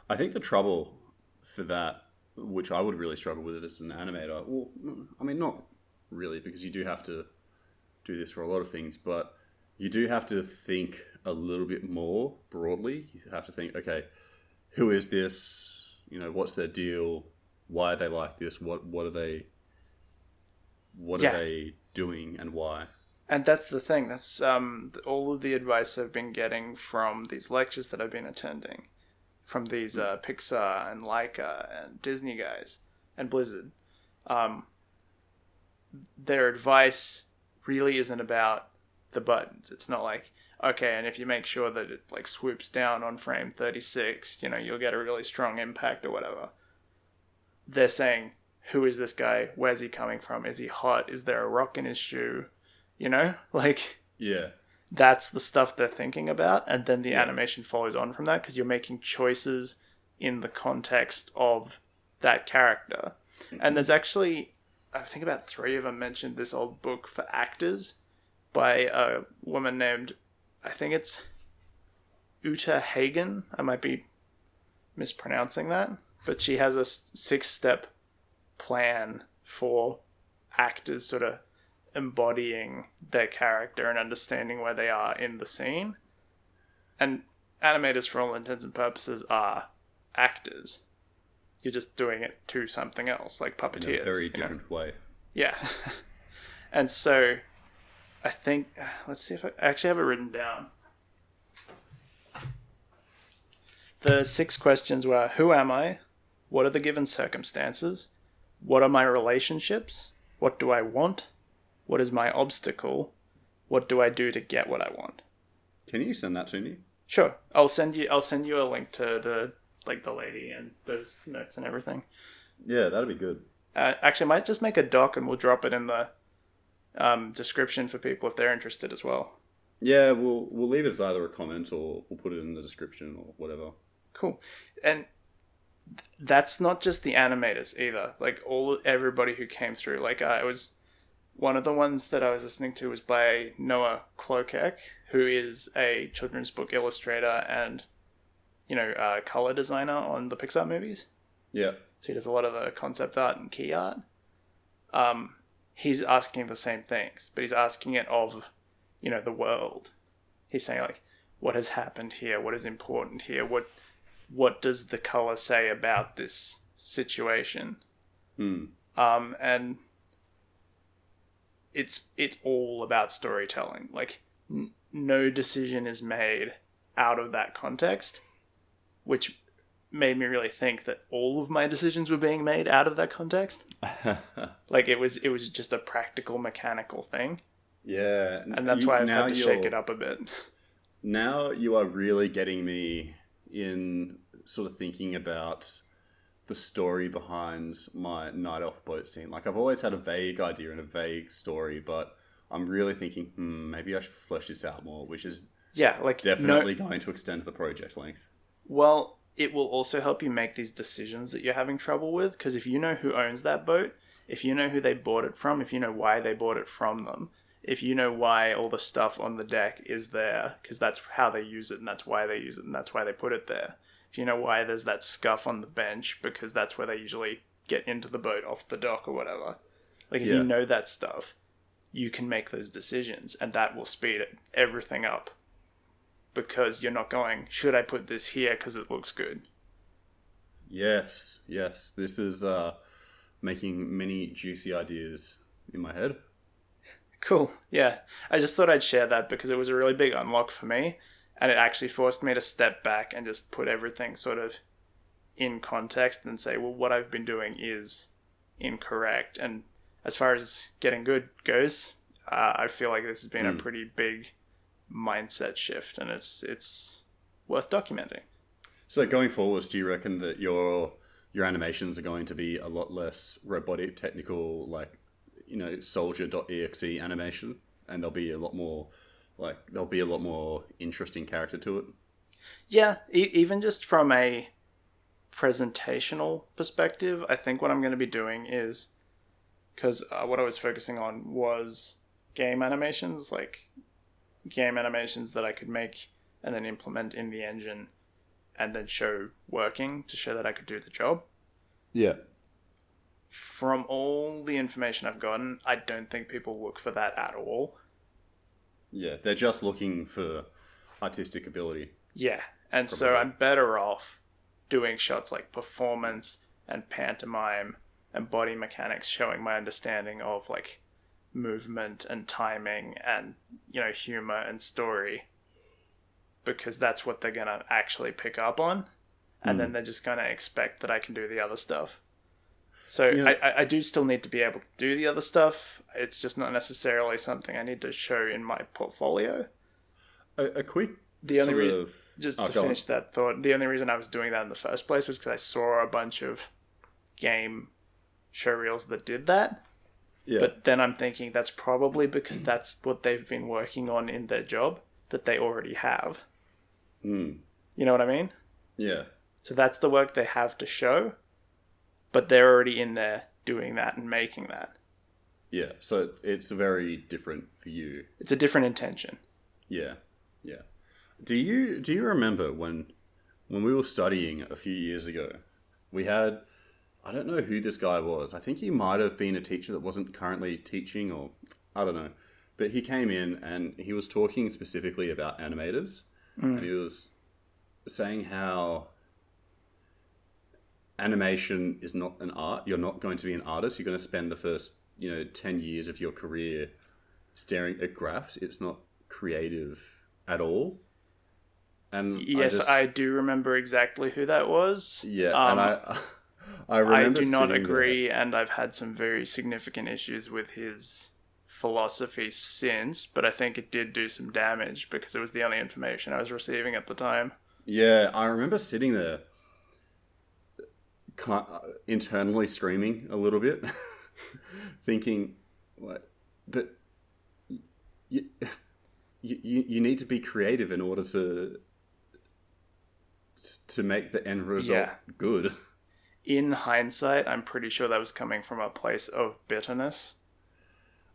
I think the trouble for that, which I would really struggle with as an animator, well, I mean, not really, because you do have to do this for a lot of things, but you do have to think a little bit more broadly. You have to think, okay, who is this? You know, what's their deal? Why are they like this? What are they? What are they doing, and why? And that's the thing. That's all of the advice I've been getting from these lectures that I've been attending, from these Pixar and Leica and Disney guys and Blizzard. Their advice really isn't about the buttons. It's not like, okay, and if you make sure that it like swoops down on frame 36, you know, you'll get a really strong impact or whatever. They're saying, who is this guy? Where's he coming from? Is he hot? Is there a rock in his shoe? You know, like, Yeah. that's the stuff they're thinking about. And then the animation follows on from that because you're making choices in the context of that character. And there's actually, I think about 3 of them mentioned this old book for actors by a woman named, I think it's Uta Hagen. I might be mispronouncing that. But she has a 6-step plan for actors sort of embodying their character and understanding where they are in the scene. And animators, for all intents and purposes, are actors. You're just doing it to something else, like puppeteers. In a very different way. Yeah. And so, I think, let's see if I actually have it written down. The 6 questions were, who am I? What are the given circumstances? What are my relationships? What do I want? What is my obstacle? What do I do to get what I want? Can you send that to me? Sure. I'll send you a link to the lady and those notes and everything. Yeah, that'd be good. Actually, I might just make a doc and we'll drop it in the description for people if they're interested as well. Yeah, we'll leave it as either a comment or we'll put it in the description or whatever. Cool. And that's not just the animators either. Like everybody who came through. Like I was one of the ones that I was listening to was by Noah Klokek, who is a children's book illustrator and color designer on the Pixar movies. Yeah. So he does a lot of the concept art and key art. He's asking the same things, but he's asking it of, the world. He's saying, like, what has happened here? What is important here? What does the color say about this situation? And it's all about storytelling. Like, no decision is made out of that context, which made me really think that all of my decisions were being made out of that context. Like, it was just a practical, mechanical thing. Yeah. And that's why I've had to shake it up a bit. Now you are really getting me in sort of thinking about the story behind my night off boat scene. Like, I've always had a vague idea and a vague story, but I'm really thinking, maybe I should flesh this out more, which is definitely going to extend the project length. Well, it will also help you make these decisions that you're having trouble with, because if you know who owns that boat, if you know who they bought it from, if you know why they bought it from them, if you know why all the stuff on the deck is there, because that's how they use it, and that's why they use it, and that's why they put it there. If you know why there's that scuff on the bench, because that's where they usually get into the boat off the dock or whatever. Like, if you know that stuff, you can make those decisions, and that will speed everything up. Because you're not going, should I put this here because it looks good? Yes. This is making many juicy ideas in my head. Cool. Yeah. I just thought I'd share that because it was a really big unlock for me. And it actually forced me to step back and just put everything sort of in context and say, well, what I've been doing is incorrect. And as far as getting good goes, I feel like this has been a pretty big mindset shift, and it's worth documenting. So going forwards, do you reckon that your animations are going to be a lot less robotic, technical, like, soldier.exe animation, and there'll be a lot more interesting character to it? Yeah, even just from a presentational perspective, I think what I'm going to be doing is, because what I was focusing on was game animations, like game animations that I could make and then implement in the engine and then show working to show that I could do the job. Yeah. From all the information I've gotten, I don't think people look for that at all. Yeah, they're just looking for artistic ability. Yeah, and probably. So I'm better off doing shots like performance and pantomime and body mechanics, showing my understanding of, like, movement and timing and, humor and story, because that's what they're going to actually pick up on, and then they're just going to expect that I can do the other stuff. So I do still need to be able to do the other stuff. It's just not necessarily something I need to show in my portfolio. A quick finish that thought, the only reason I was doing that in the first place was because I saw a bunch of game showreels that did that. Yeah. But then I'm thinking that's probably because that's what they've been working on in their job that they already have. You know what I mean? Yeah. So that's the work they have to show, but they're already in there doing that and making that. Yeah, so it's very different for you. It's a different intention. Yeah. Do you remember when we were studying a few years ago, we had, I don't know who this guy was. I think he might have been a teacher that wasn't currently teaching, or I don't know. But he came in and he was talking specifically about animators. And he was saying how animation is not an art. You're not going to be an artist. You're going to spend the first, 10 years of your career staring at graphs. It's not creative at all. And yes, I do remember exactly who that was. Yeah, and I remember I do not agree, and I've had some very significant issues with his philosophy since, but I think it did do some damage because it was the only information I was receiving at the time. Yeah, I remember sitting there internally screaming a little bit, thinking, "What? But you need to be creative in order to make the end result good." In hindsight, I'm pretty sure that was coming from a place of bitterness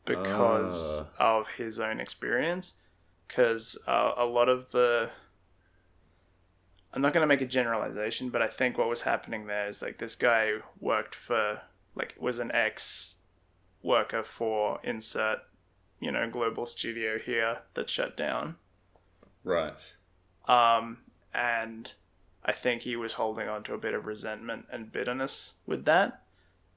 because of his own experience. Because a lot of the I'm not going to make a generalization, but I think what was happening there is like this guy worked for, like, was an ex-worker for insert, global studio here that shut down. Right. And I think he was holding on to a bit of resentment and bitterness with that.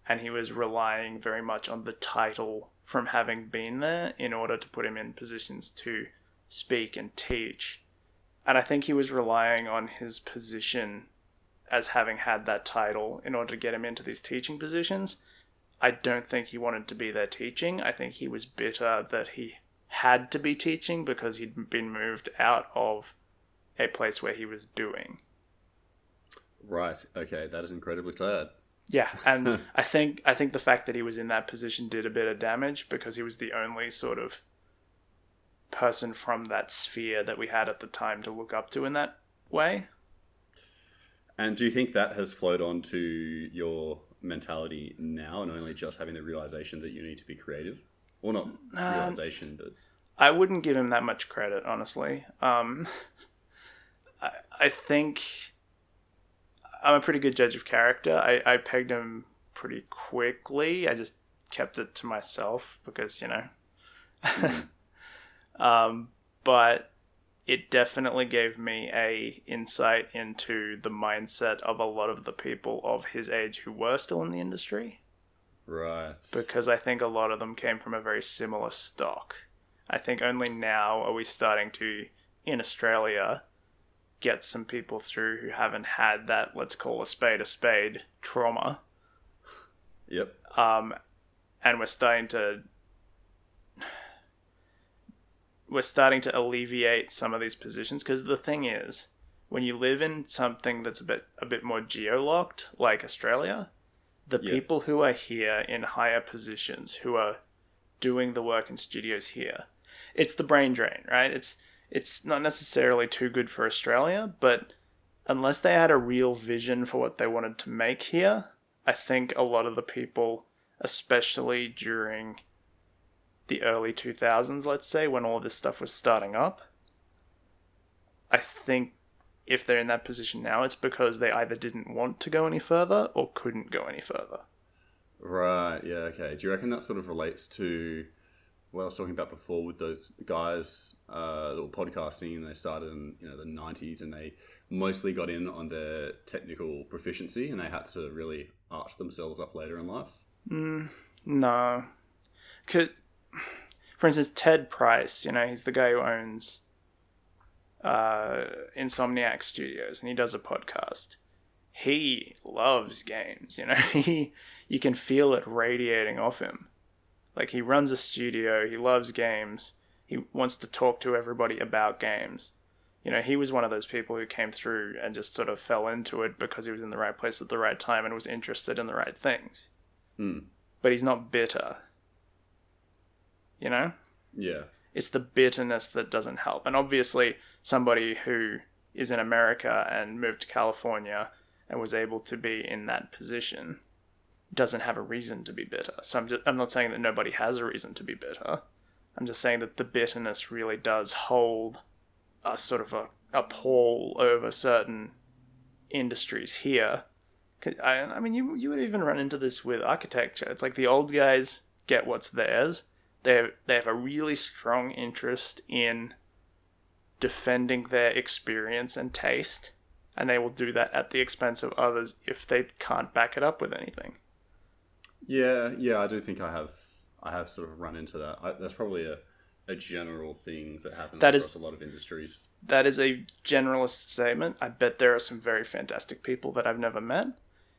And he was relying very much on the title from having been there in order to put him in positions to speak and teach. And I think he was relying on his position as having had that title in order to get him into these teaching positions. I don't think he wanted to be there teaching. I think he was bitter that he had to be teaching because he'd been moved out of a place where he was doing. Right. Okay. That is incredibly sad. Yeah, and I think the fact that he was in that position did a bit of damage because he was the only sort of person from that sphere that we had at the time to look up to in that way. And do you think that has flowed on to your mentality now and only just having the realization that you need to be creative? Or not realization, but... I wouldn't give him that much credit, honestly. I think... I'm a pretty good judge of character. I pegged him pretty quickly. I just kept it to myself because, but it definitely gave me a insight into the mindset of a lot of the people of his age who were still in the industry. Right. Because I think a lot of them came from a very similar stock. I think only now are we starting to, in Australia, get some people through who haven't had that, let's call a spade, trauma. Yep. And we're starting to alleviate some of these positions, because the thing is, when you live in something that's a bit more geo-locked, like Australia, the people who are here in higher positions, who are doing the work in studios here, it's the brain drain, right? It's not necessarily too good for Australia, but unless they had a real vision for what they wanted to make here, I think a lot of the people, especially during the early 2000s, let's say, when all this stuff was starting up, I think if they're in that position now, it's because they either didn't want to go any further or couldn't go any further. Right, yeah, okay. Do you reckon that sort of relates to what I was talking about before with those guys that were podcasting and they started in the 90s and they mostly got in on their technical proficiency and they had to really arch themselves up later in life? No. 'Cause, for instance, Ted Price, he's the guy who owns Insomniac Studios and he does a podcast. He loves games, you can feel it radiating off him. Like, he runs a studio, he loves games, he wants to talk to everybody about games. He was one of those people who came through and just sort of fell into it because he was in the right place at the right time and was interested in the right things. But he's not bitter. Yeah. It's the bitterness that doesn't help. And obviously, somebody who is in America and moved to California and was able to be in that position doesn't have a reason to be bitter. So I'm not saying that nobody has a reason to be bitter. I'm just saying that the bitterness really does hold a sort of a pall over certain industries here. I mean, you would even run into this with architecture. It's like the old guys get what's theirs. They have a really strong interest in defending their experience and taste, and they will do that at the expense of others if they can't back it up with anything. Yeah, I do think I have sort of run into that. That's probably a general thing that happens across a lot of industries. That is a generalist statement. I bet there are some very fantastic people that I've never met.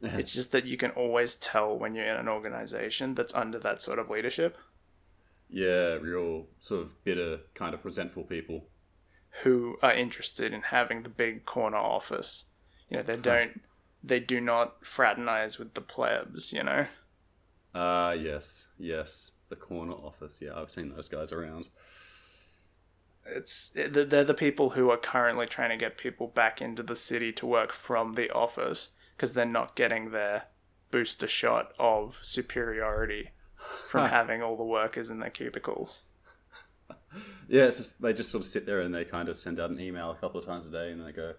It's just that you can always tell when you're in an organization that's under that sort of leadership. Yeah, real sort of bitter, kind of resentful people. Who are interested in having the big corner office. They do not fraternize with the plebs, Yes. The corner office. Yeah, I've seen those guys around. They're the people who are currently trying to get people back into the city to work from the office because they're not getting their booster shot of superiority from having all the workers in their cubicles. Yeah, it's just, they just sort of sit there and they kind of send out an email a couple of times a day and they go,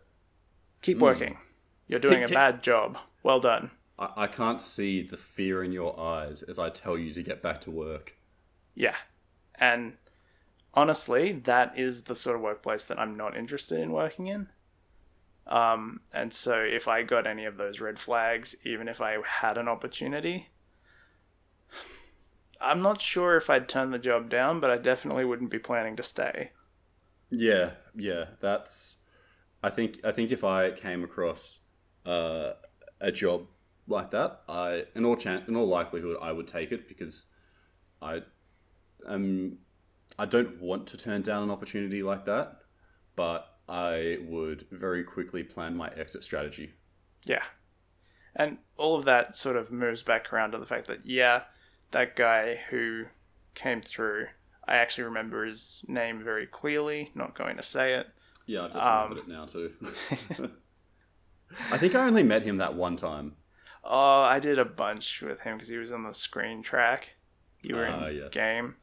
Keep working. You're doing a bad job. Well done. I can't see the fear in your eyes as I tell you to get back to work. Yeah. And honestly, that is the sort of workplace that I'm not interested in working in. And so if I got any of those red flags, even if I had an opportunity, I'm not sure if I'd turn the job down, but I definitely wouldn't be planning to stay. Yeah, that's... I think if I came across a job like that, in all likelihood, I would take it, because I don't want to turn down an opportunity like that, but I would very quickly plan my exit strategy. Yeah. And all of that sort of moves back around to the fact that, yeah, that guy who came through, I actually remember his name very clearly, not going to say it. Yeah, I just remembered it now too. I think I only met him that one time. Oh, I did a bunch with him because he was on the screen track. You were in game.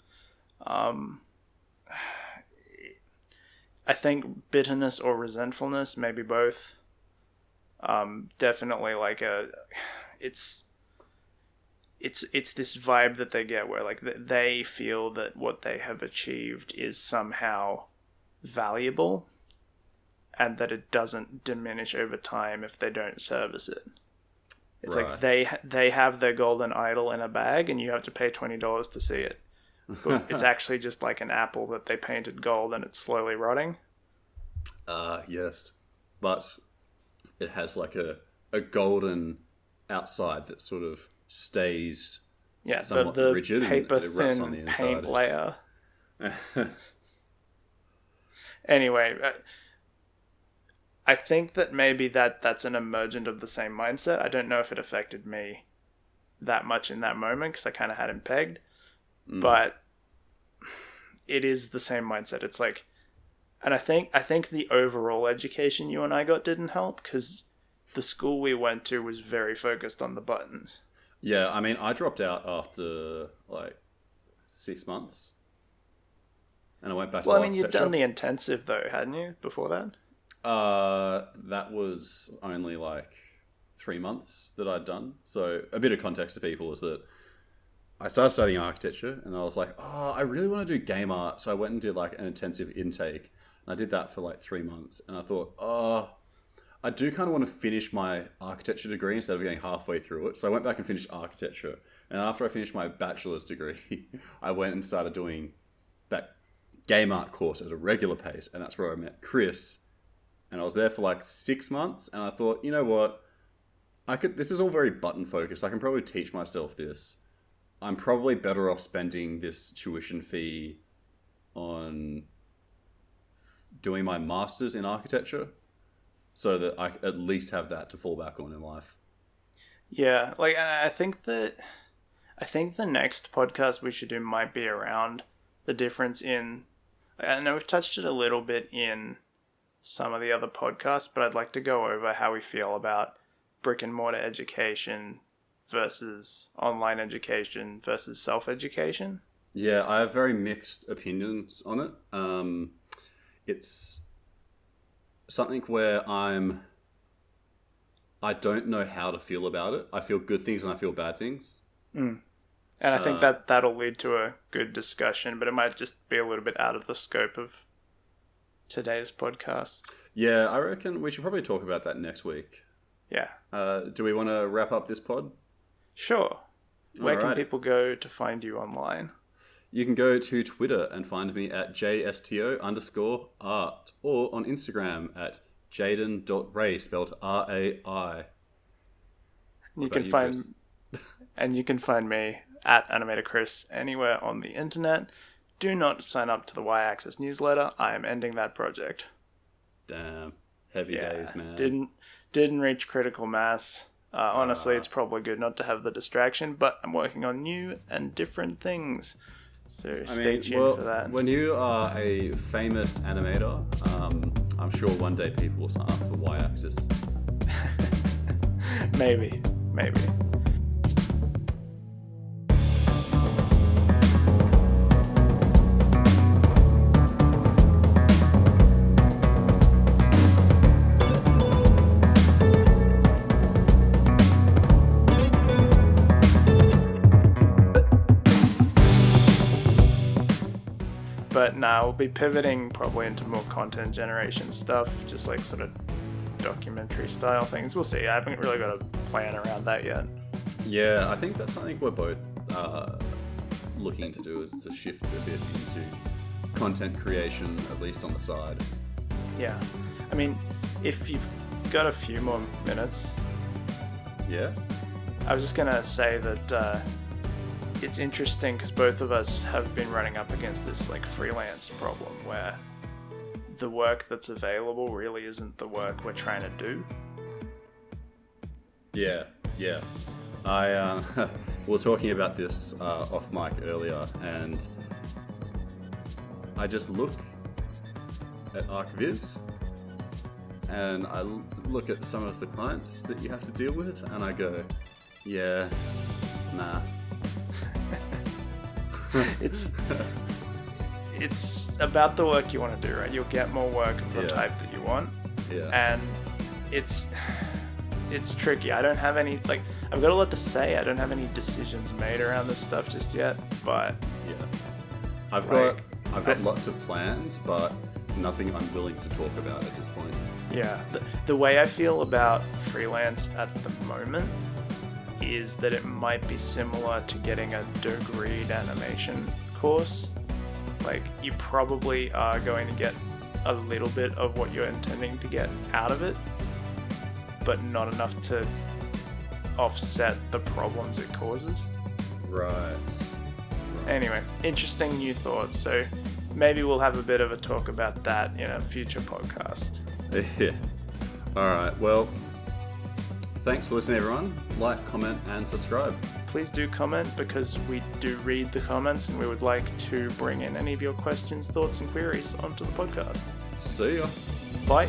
I think bitterness or resentfulness, maybe both. Definitely like it's this vibe that they get where like they feel that what they have achieved is somehow valuable, and that it doesn't diminish over time if they don't service it. It's right. Like they have their golden idol in a bag and you have to pay $20 to see it. But it's actually just like an apple that they painted gold and it's slowly rotting. Yes. But it has like a golden outside that sort of stays somewhat the rigid paper and it rests on thin the paint inside. layer. Anyway, I think that maybe that's an emergent of the same mindset. I don't know if it affected me that much in that moment because I kind of had him pegged. But it is the same mindset. It's like, and I think the overall education you and I got didn't help because the school we went to was very focused on the buttons. Yeah, I mean, I dropped out after like 6 months. And I went back to architecture. You'd done the intensive though, hadn't you, before that? That was only like 3 months that I'd done. So a bit of context to people is that I started studying architecture and I was like, I really want to do game art. So I went and did like an intensive intake. And I did that for like 3 months. And I thought, I do kind of want to finish my architecture degree instead of getting halfway through it. So I went back and finished architecture. And after I finished my bachelor's degree, I went and started doing that game art course at a regular pace. And that's where I met Kris. And I was there for like 6 months. And I thought, you know what? This is all very button focused. I can probably teach myself this. I'm probably better off spending this tuition fee on doing my master's in architecture so that I at least have that to fall back on in life. Yeah, like I think the next podcast we should do might be around the difference in, I know we've touched it a little bit in some of the other podcasts, but I'd like to go over how we feel about brick and mortar education versus online education versus self-education. Yeah, I have very mixed opinions on it. It's something where I don't know how to feel about it. I feel good things and I feel bad things. And I think that'll lead to a good discussion, but it might just be a little bit out of the scope of today's podcast. Yeah, I reckon we should probably talk about that next week. Yeah. Do we want to wrap up this pod? Sure. Where can people go to find you online? You can go to Twitter and find me at JSTO_art or on Instagram at Jayden.Ray, spelled RAI. You can find me at animatorkris anywhere on the internet. Do not sign up to the Y-Axis newsletter. I am ending that project. Damn. Heavy days, man. Didn't reach critical mass. Honestly, it's probably good not to have the distraction, but I'm working on new and different things. So stay tuned for that. When you are a famous animator, I'm sure one day people will sign up for Y-Axis. Maybe. nah, we'll be pivoting probably into more content generation stuff, just like sort of documentary style things. We'll see. I haven't really got a plan around that yet. Yeah, I think that's something we're both looking to do, is to shift a bit into content creation, at least on the side. Yeah. I mean, if you've got a few more minutes. Yeah? I was just going to say that it's interesting because both of us have been running up against this like freelance problem where the work that's available really isn't the work we're trying to do. Yeah. I we were talking about this off mic earlier, and I just look at ArcViz and I look at some of the clients that you have to deal with, and I go, yeah, nah. It's about the work you want to do, right? You'll get more work of the type that you want. Yeah. And it's tricky. I don't have any, like, I've got a lot to say. I don't have any decisions made around this stuff just yet, but yeah. I've got lots of plans, but nothing I'm willing to talk about at this point. Yeah. The way I feel about freelance at the moment is that it might be similar to getting a degreed animation course. Like, you probably are going to get a little bit of what you're intending to get out of it, but not enough to offset the problems it causes. Right. Anyway, interesting new thoughts. So maybe we'll have a bit of a talk about that in a future podcast. Yeah. All right. Well, thanks for listening, everyone. Like, comment, and subscribe. Please do comment, because we do read the comments and we would like to bring in any of your questions, thoughts, and queries onto the podcast. See ya. Bye.